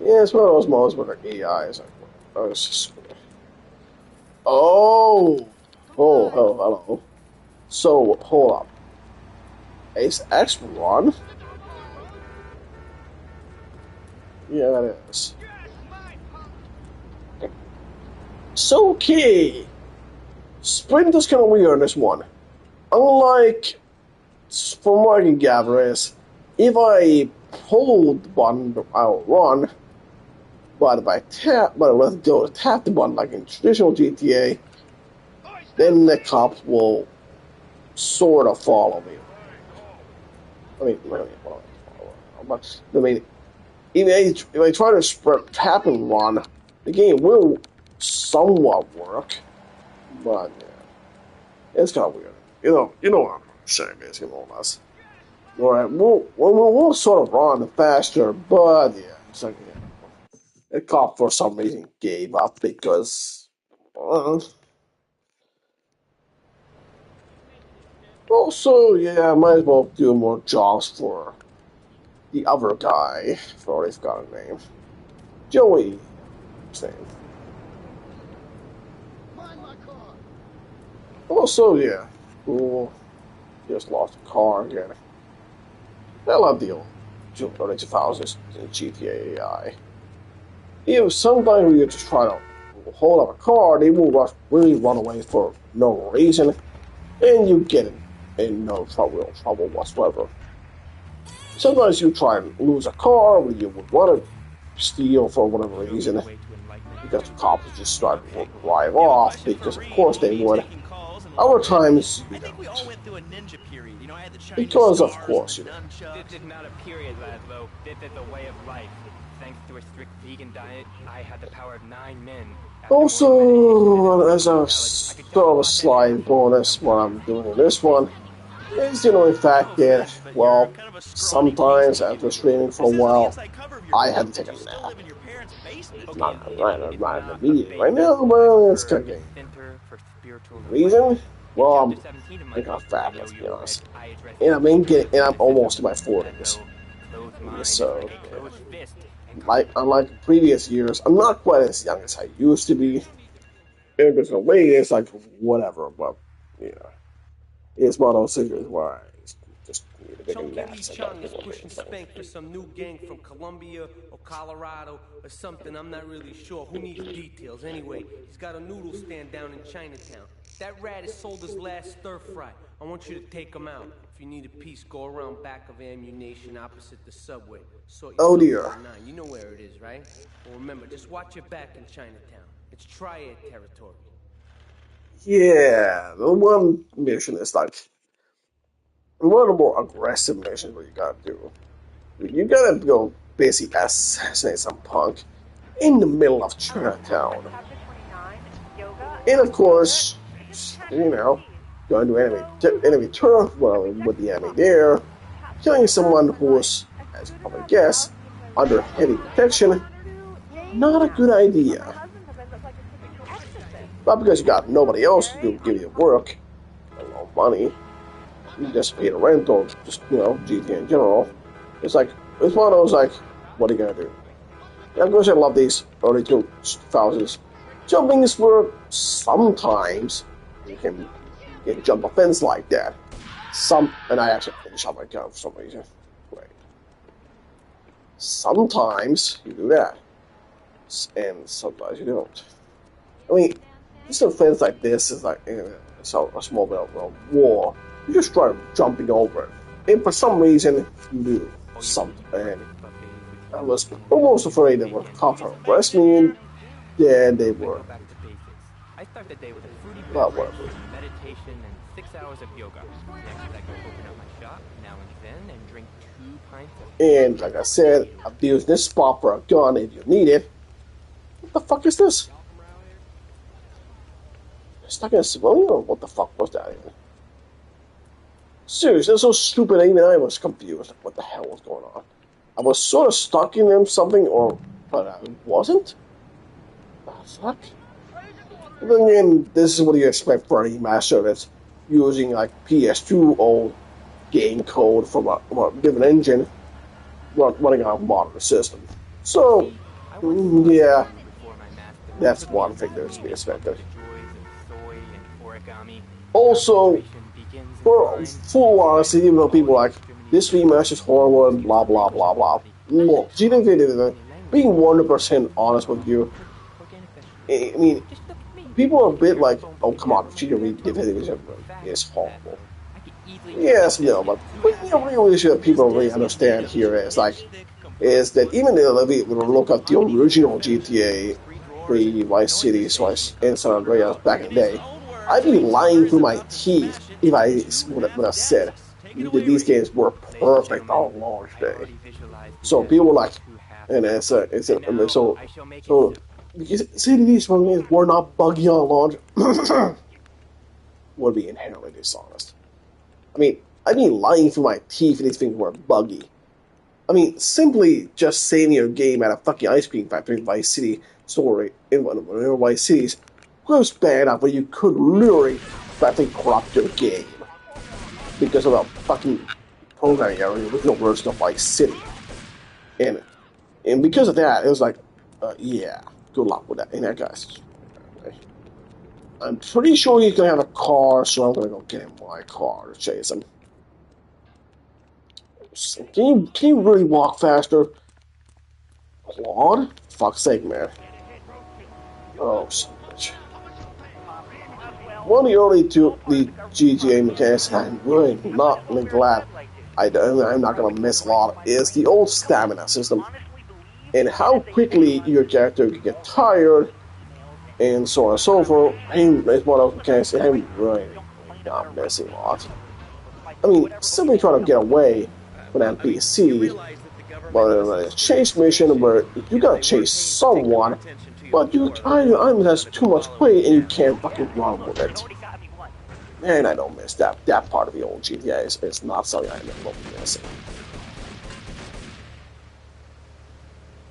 Yeah, it's one of those moments where the AI is like, oh, it's just... Oh, hello. So, hold up. Ace X run? Yeah, it is. So, okay. Sprint is kind of weird in this one. Unlike, from what I can gather, is if I hold the button, I'll run. But if I let go to tap the button like in traditional GTA, then the cops will sort of follow me. If I try to sprint, tap and run, the game will somewhat work, but yeah, it's kind of weird. You know what I'm saying, basically, more or less. All right, we'll sort of run faster, but yeah, it's like the cop for some reason gave up because. Also, yeah, I might as well do more jobs for the other guy. I've already forgotten his name. Joey. His name. Also, yeah. Cool. Just lost a car again. I love the old early 2000s in GTA AI. Sometimes when you just try to hold up a car, they will really run away for no reason, and you get in no trouble whatsoever. Sometimes you try and lose a car where you would want to steal for whatever reason, because the cops just start to drive off, because of course they would. Other times, you don't. Because of course you don't. This is not a period, Laszlo. This is a way of life. Thanks to a strict vegan diet, I had the power of 9 men. Also, as a sort of a slight bonus, what I'm doing in this one is, in fact that, well, sometimes after streaming for a while, I had to take a nap. Not right immediately right now, but it's cooking. Reason? Well, I'm kind of fat, let's be honest. And I'm almost in my 40s. So, unlike previous years, I'm not quite as young as I used to be. In a way, it's like whatever, but yeah, it's one of those situations where I just need to take a nap. Chung is pushing Spank for some new gang from Colombia or Colorado or something. I'm not really sure. Who needs details? Anyway, he's got a noodle stand down in Chinatown. That rat has sold his last stir fry. I want you to take him out. If you need a piece, go around back of Ammunition opposite the subway. Oh dear. You know where it is, right? Well, remember, just watch your back in Chinatown. It's Triad territory. Yeah, the one mission is like one of the more aggressive missions what you gotta do. You gotta go basically assassinate some punk in the middle of Chinatown. And of course, going to enemy turf, well, with the enemy there, killing someone who was, as you probably guess, under heavy protection, not a good idea. Not because you got nobody else to give you work, no money, you just pay the rent or just, GTA in general. It's one of those, what are you gonna do? Yeah, of course I love these early 2000s. Jumpings were sometimes you can jump a fence like that. And I actually finished up my gun for some reason. Wait. Sometimes you do that, and sometimes you don't. I mean, just a fence like this is like it's a small bit of a wall. You just try jumping over it, and for some reason you do something. And I was almost afraid they would come to arrest me, and then they were. I start the day with a fruity whatever. Meditation and 6 hours of yoga. Next, I go open up my shop now and then and drink 2 pints of. And like I said, abuse this spot for a gun if you need it. What the fuck is this? Stuck in a civilian, or what the fuck was that even? Seriously, it's so stupid. Even I was confused. What the hell was going on? I was sort of stuck in them something, but I wasn't. The fuck? But then again, this is what you expect for a remaster that's using like PS2 old game code from a different engine running on a modern system. So, yeah, that's one thing that's to be expected. Also, for full honesty, even though people are like, this remaster is horrible and blah blah blah blah. Look, GTA, being 100% honest with you, I mean, people are a bit like, oh come on, GTA is horrible. Yes, no, but the real issue that people really understand here is that even if we look at the original GTA 3 Vice City and San Andreas back in the day, I'd be lying through my teeth if I would have said that these games were perfect on launch day. So people were like, and so City these games were not buggy on launch would be inherently dishonest. I mean, I'd be lying through my teeth if these things were buggy. I mean, simply just saving your game at a fucking ice cream factory in Vice City story in one of the Vice Cities was bad enough, but you could literally practically corrupt your game because of a fucking programming error in the original version of Vice City. And because of that, it was like, yeah, good luck with that. And that guy's, I'm pretty sure he's gonna have a car, so I'm gonna go get him my car to chase him. Can you really walk faster? Claude? Fuck's sake, man. Oh, so much. One of the early the GTA mechanics I'm really not glad I'm not gonna miss a lot is the old stamina system. And how quickly your character can get tired and so on and so forth. It's one of those mechanics I'm really not missing a lot. I mean, simply trying to get away from an NPC, but a chase mission where you gotta chase someone, but I'm has too much weight and you can't fucking run with it. And I don't miss that part of the old GTA. It's not something I'm missing.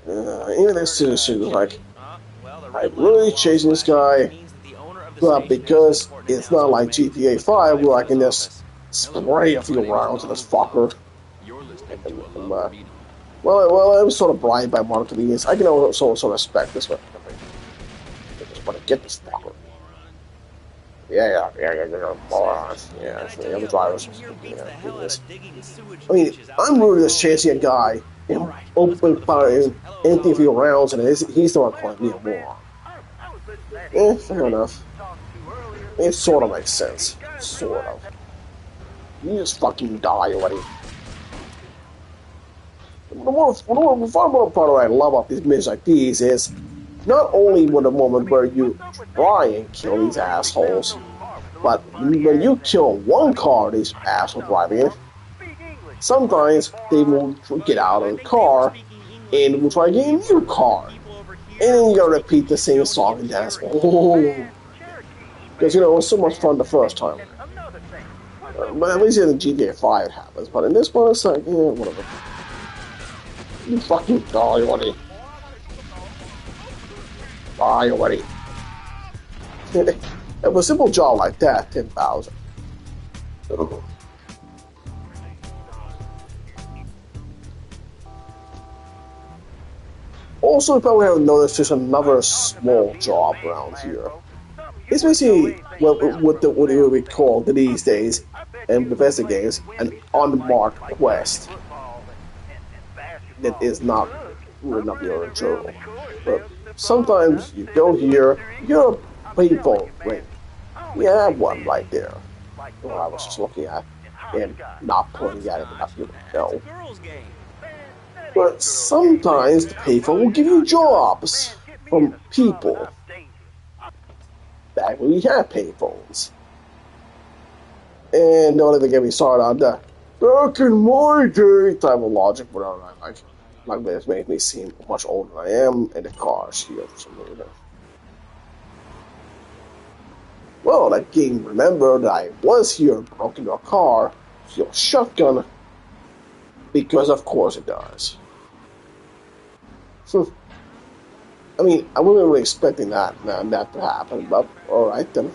Even this is like, I'm really chasing this guy, but because it's not like GTA 5 where I can just spray a few rounds of this fucker. Well, I'm sort of bribed by more convenience. I can also sort of respect this one. I just want to get this fucker. Yeah, the other drivers. I mean, I'm really just chasing a guy and open fire empty a few rounds, and he's the one calling me a moron. Fair enough. It sort of makes sense. Sort of. You just fucking die already. The far more part of what I love about these missions like these is not only with the moment where you try and kill these assholes, but when you kill one car these assholes driving in, sometimes they will get out of the car and will try to get a new car. And then you gotta repeat the same song and dance. Because, it was so much fun the first time. But at least in the GTA 5 it happens. But in this one, it's like, whatever. You fucking die already. Die already. If a simple job like that, 10,000. Also, you probably haven't noticed there's another small job around here. It's basically what we call these days in Bethesda games an unmarked quest that is not written up in your journal. But sometimes you go here, you're a painful ring. We have one right there. What I was just looking at and not pointing at it enough, you know. But sometimes the payphone will give you jobs from people. Back when we had payphones. And don't even get me started on the back in my day type of logic, whatever I like this makes me seem much older than I am, and the cars here for some reason. Well, that game remembered that I was here, broke into a car, your shotgun, because of course it does. I mean, I wasn't really expecting that to happen, but alright then.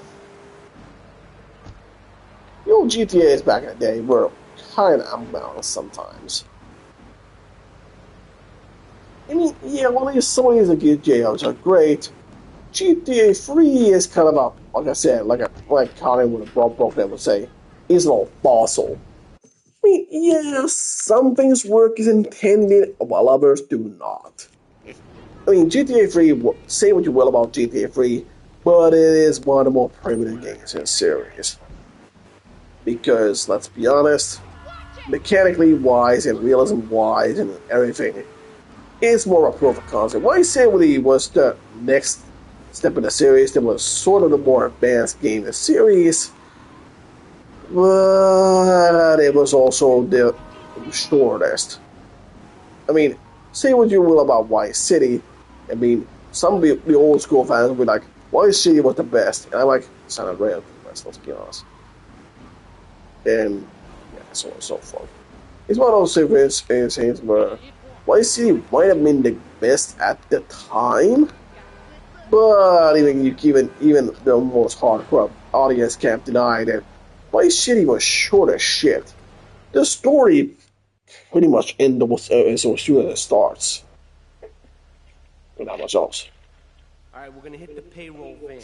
The old GTAs back in the day were kind of unbalanced sometimes. I mean, yeah, well, some of these GTAs are great. GTA 3 is kind of a, like I said, like Connie would have broke would say, is a little fossil. I mean, yeah, some things work as intended, while others do not. I mean, GTA 3, say what you will about GTA 3, but it is one of the more primitive games in the series. Because, let's be honest, mechanically wise and realism wise and everything, it's more of a proof of concept. Why Sanity was the next step in the series that was sort of the more advanced game in the series, but it was also the shortest. I mean, say what you will about Vice City. I mean, some of the old school fans will be like, Vice City was the best. And I'm like, San Andreas was the best, let's be honest. And, yeah, so on and so forth. It's one of those things where Vice City might have been the best at the time, but even the most hardcore audience can't deny that Vice City was short as shit. The story pretty much ends as soon as it starts. Not much else. Alright, we're gonna hit the payroll van.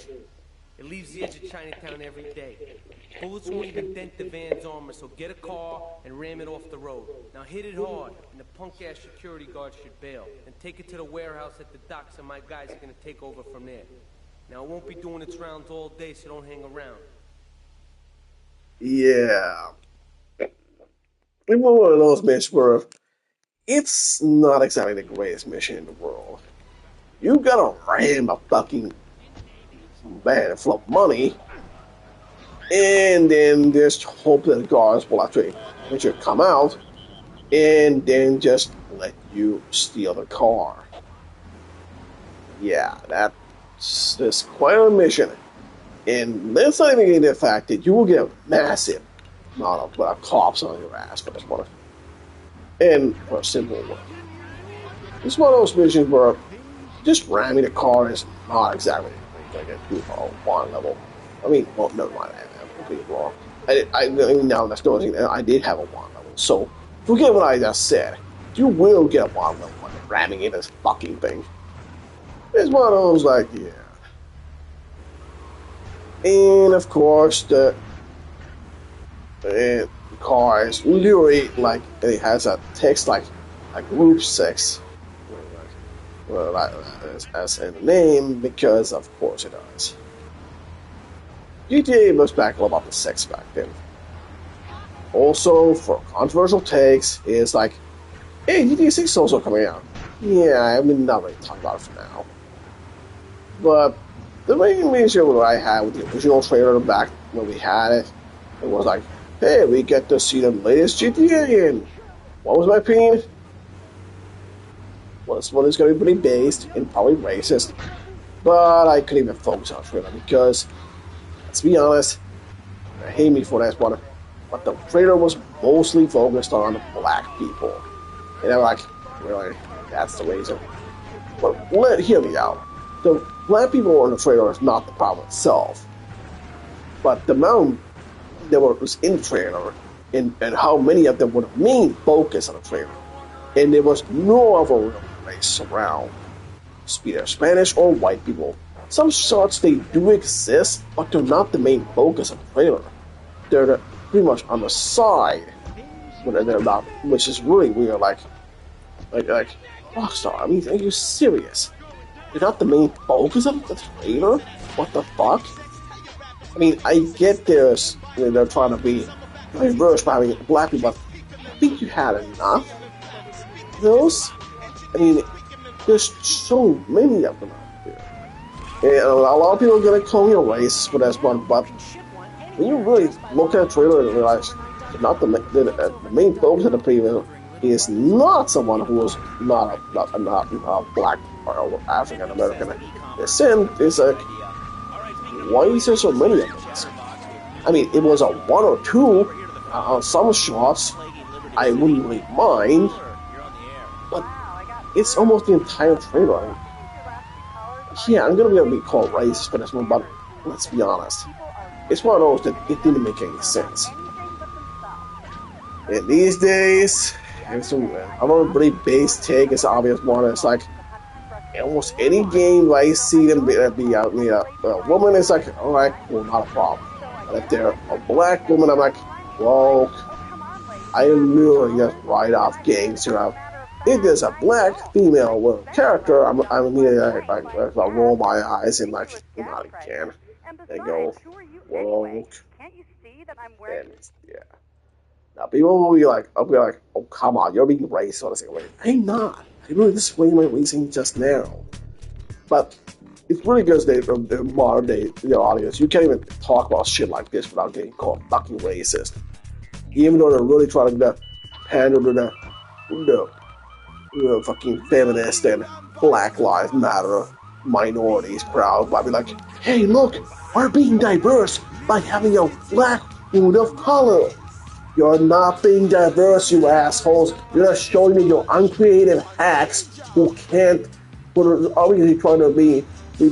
It leaves the edge of Chinatown every day. Bullets won't even dent the van's armor, so get a car and ram it off the road. Now hit it hard, and the punk-ass security guard should bail. And take it to the warehouse at the docks, and my guys are gonna take over from there. Now, it won't be doing its rounds all day, so don't hang around. Yeah. It's one of those missions where it's not exactly the greatest mission in the world. You gotta ram a fucking van full of money, and then just hope that the guards will actually come out, and then just let you steal the car. Yeah, that's quite a mission. And let's not even get into the fact that you will get a massive amount of cops on your ass for this one. And for a simple one. It's one of those missions where just ramming the car is not exactly like a 201 level. I mean, well, never mind, I'm completely wrong. I mean, now that's the only thing, I did have a 1 level, so forget what I just said. You will get a 1 level when ramming in this fucking thing. It's one of those, like, yeah. And, of course, the car is literally, like, it has a text like group 6. Well, as in the name, because of course it does. GTA was back all about the sex back then. Also, for controversial takes, is like, hey, GTA 6 is also coming out. Yeah, I mean, not really talking about it for now. But the main issue that I had with the original trailer back when we had it, it was like, hey, we get to see the latest GTA, and what was my opinion? Well, this one is going to be pretty based and probably racist, but I couldn't even focus on the trailer because, let's be honest, I hate me for that one, but the trailer was mostly focused on black people. And I'm like, really? That's the reason? But hear me out. The black people in the trailer is not the problem itself, but the amount that was in the trailer and how many of them were the main focus of the trailer. And there was no other real race around, either Spanish or white people. Some shots, they do exist, but they're not the main focus of the trailer. They're pretty much on the side, when they're not, which is really weird. Like Rockstar, I mean, are you serious? They're not the main focus of the trailer? What the fuck? I mean, I get this, they're trying to be reverse by having black people, but I think you had enough of those. I mean, there's so many of them out there. And a lot of people are going to call me a racist for this one, but when you really look at the trailer and realize not the main focus of the trailer is not someone who is not black or African American descent, it's like, why is there so many of them? I mean, it was a 1 or 2, some shots I wouldn't really mind, but it's almost the entire trailer. Yeah, I'm gonna be called racist for this one, but let's be honest. It's one of those that it didn't make any sense. And these days, another pretty base take is obvious one. It's like almost any game where I see them be a woman, it's like, alright, well, not a problem. But if they're a black woman, I'm like, well, I literally just write off games. If there's a black female character, I'm immediately I roll my eyes and like, not again. And go, well, and yeah. Now people will be like, I'll be like, oh come on, you're being racist. I'm not. I really displayed my reasoning just now. But it's really good the modern day audience. You can't even talk about shit like this without getting called fucking racist. Even though they're really trying to pander to the fucking feminist and Black Lives Matter minorities crowd by being like, hey look, we're being diverse by having a black woman of color. You're not being diverse, you assholes. You're just showing me your uncreative hacks who can't, who are obviously trying to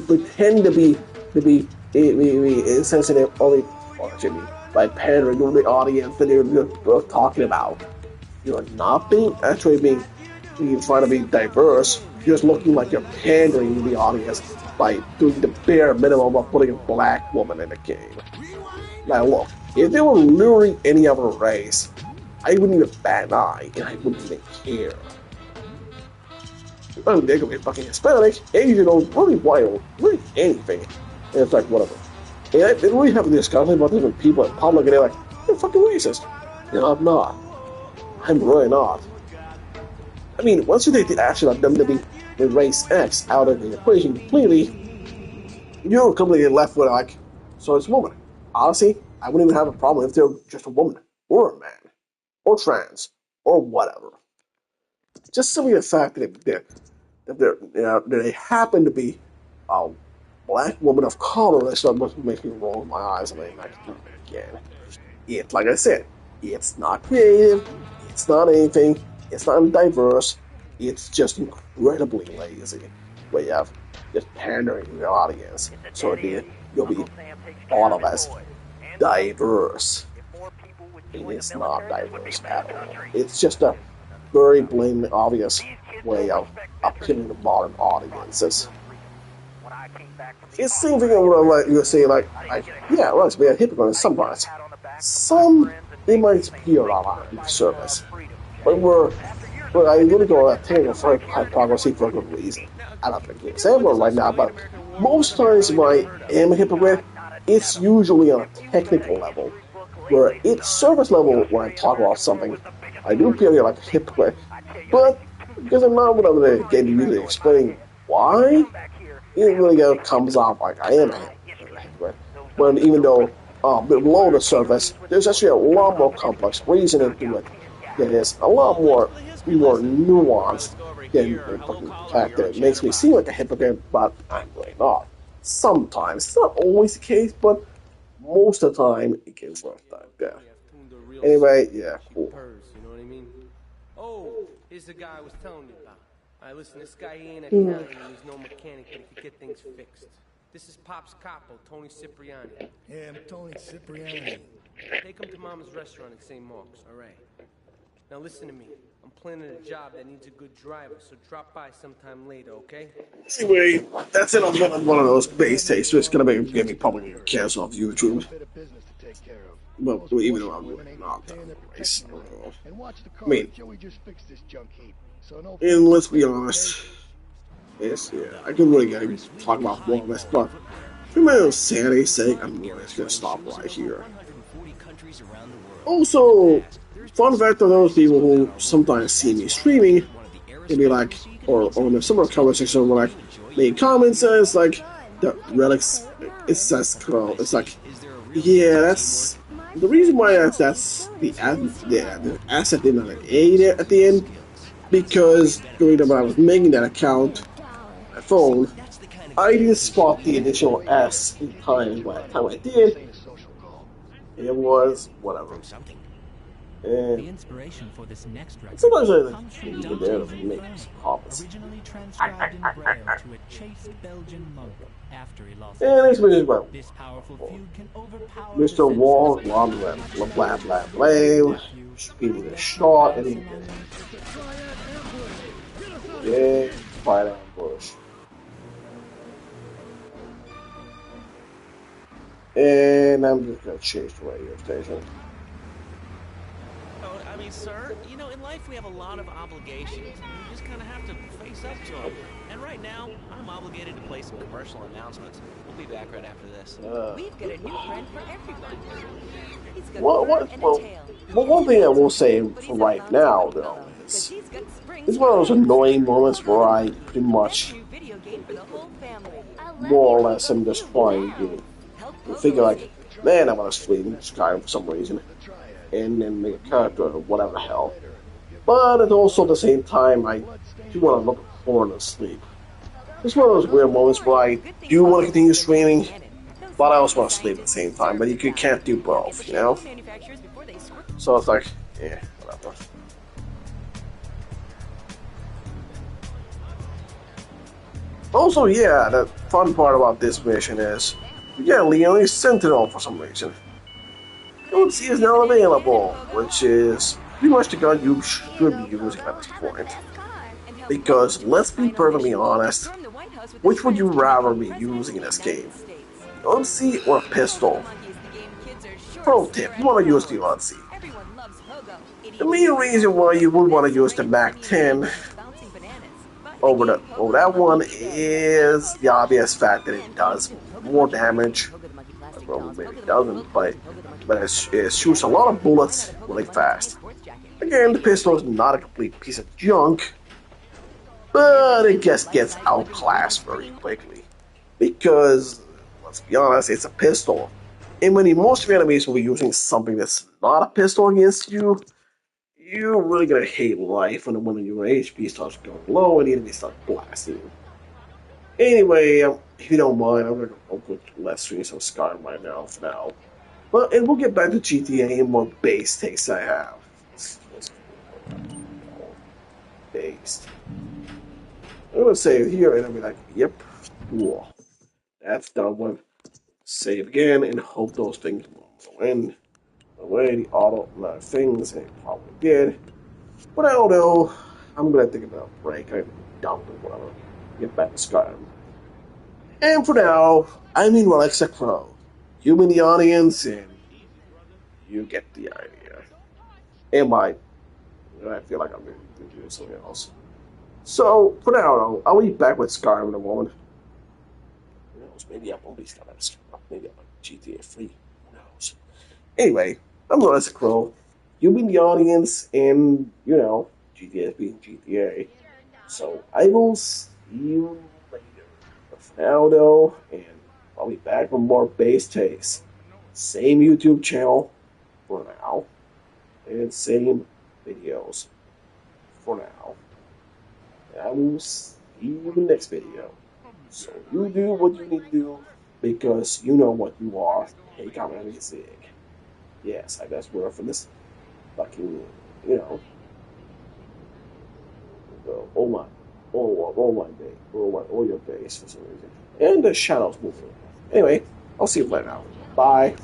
pretend to be insensitive only by pandering to the audience that you're talking about. You're not trying to be diverse. You're just looking like you're pandering to the audience by doing the bare minimum of putting a black woman in the game. Now look, if they were literally any other race, I wouldn't even bat an eye, and I wouldn't even care. I mean, they could be fucking Hispanic, Asian, or really white, really anything. And it's like, whatever. And they really have a discussion about different people in public, and they're like, you're fucking racist. No, I'm not. I'm really not. I mean, once you take the action of them to be the race X out of the equation completely, you're completely left with like, so it's a woman. Honestly, I wouldn't even have a problem if they're just a woman, or a man, or trans, or whatever. Just simply the fact that they happen to be a black woman of color, that's what makes me roll my eyes. I mean, like, again, like I said, it's not creative, it's not anything, it's not diverse, it's just incredibly lazy way of just pandering to the audience. So you'll be thought of as diverse. It is not diverse at all. It's just a very blatantly obvious way of appealing to modern audiences. It's the same thing I would let you say, like, yeah, right, we are hypocrite in some parts. Some, they might appear on service. But I really go to technical for hypocrisy for a good reason. I don't think it's everyone right now, but most times when I am a hypocrite, it's usually on a technical level, where it's surface level when I talk about something, I do feel like a hypocrite, but because I'm not going to get usually explaining why, it really comes off like I am a hypocrite. When even though below the surface, there's actually a lot more complex reasoning to it that is a lot more nuanced than the fact that it makes me seem like a hypocrite, but I'm really not. Sometimes. It's not always the case, but most of the time it can work like that. Anyway, yeah, cool. You know what I mean? Oh, here's the guy I was telling you about. Alright, listen, this guy ain't a county and he's no mechanic, but he could get things fixed. This is Pop's capo, Tony Cipriani. Yeah, I'm Tony Cipriani. Take him to Mama's restaurant in St. Mark's, alright? Now listen to me. I'm planning a job that needs a good driver, so drop by sometime later, okay? Anyway, that's it. I'm one of those base tastes, so it's gonna get me probably canceled off YouTube. But even though I'm really not that nice, I don't know. I mean, and let's be honest, yes, yeah, I could really get even talk about more of this, but for my own sanity's sake, I'm really just gonna stop right here. Also, fun fact of those people who sometimes see me streaming, and be like, or on a similar conversation, where like, make comments, and it's like, the relics, it says, it's like, yeah, that's, the reason why that's the asset did not aid it at the end, because during the when I was making that account, my phone, I didn't spot the additional S in time. By the time I did, it was whatever. And The inspiration for this next record sometimes I comes from use the Dante there to make Inferno, comments. originally transcribed in Braille to a chaste Belgian monk after he lost And his this is well. This powerful feud can overpower Mr. Wall, blah blah blah blah blah blah. Speeding a shot, and he yeah, fight ambush. And I'm just gonna change the radio station. Oh, I mean, sir, you know, in life we have a lot of obligations. You just kind of have to face up to them. And right now, I'm obligated to play some commercial announcements. We'll be back right after this. We've got a new friend for everyone. He's got Well, one thing I will say for right now, though, is it's one of those annoying moments where I pretty much, more or less, am just playing the game. I figure like, man, I want to stream Skyrim for some reason, and then make a character or whatever the hell. But at also at the same time, I do want to look forward to sleep. It's one of those weird moments where I do want to continue streaming, but I also want to sleep at the same time. But you can't do both, you know? So it's like, yeah, whatever. Also, yeah, the fun part about this mission is, yeah, Leonie's Sentinel for some reason. UNC is now available, which is pretty much the gun you should be using at this point. Because, let's be perfectly honest, which would you rather be using in this game? The UNC or a pistol? Pro tip, you want to use the UNC. The main reason why you would want to use the MAC-10 over that one is the obvious fact that it does more damage. Well, maybe it doesn't, but it shoots a lot of bullets really fast. Again, the pistol is not a complete piece of junk, but it just gets outclassed very quickly. Because, let's be honest, it's a pistol. And when most of your enemies will be using something that's not a pistol against you, you're really gonna hate life when your HP starts going low and the enemy start blasting you. Anyway, if you don't mind, I'm gonna go with less stream some Skyrim right now for now. But and we'll get back to GTA and what base takes I have. Based. I'm gonna save here and I'll be like, yep, cool. That's done with. Save again and hope those things will go in the way the auto things they probably did. But I don't know. I'm gonna take about a break. I'm done with whatever. Get back to Skyrim. And for now, I mean Alexa Crow. You in the audience and you get the idea. And I feel like I'm gonna do something else. So for now, I'll be back with Skyrim in a moment. Who knows? Maybe I won't be Skyrim. Maybe I'm like GTA 3. Who knows? Anyway, I'm Alexa Crow. You in the audience, and you know, GTA being GTA. So I will see you later. But for now, though, and I'll be back with more base takes. Same YouTube channel for now, and same videos for now. And I will see you in the next video. So you do what you need to do, because you know what you are. Hey, comment on Zig. Yes, I guess we're for this fucking, you know, all your base for some reason. And the shadows moving. Anyway, I'll see you later now. Bye.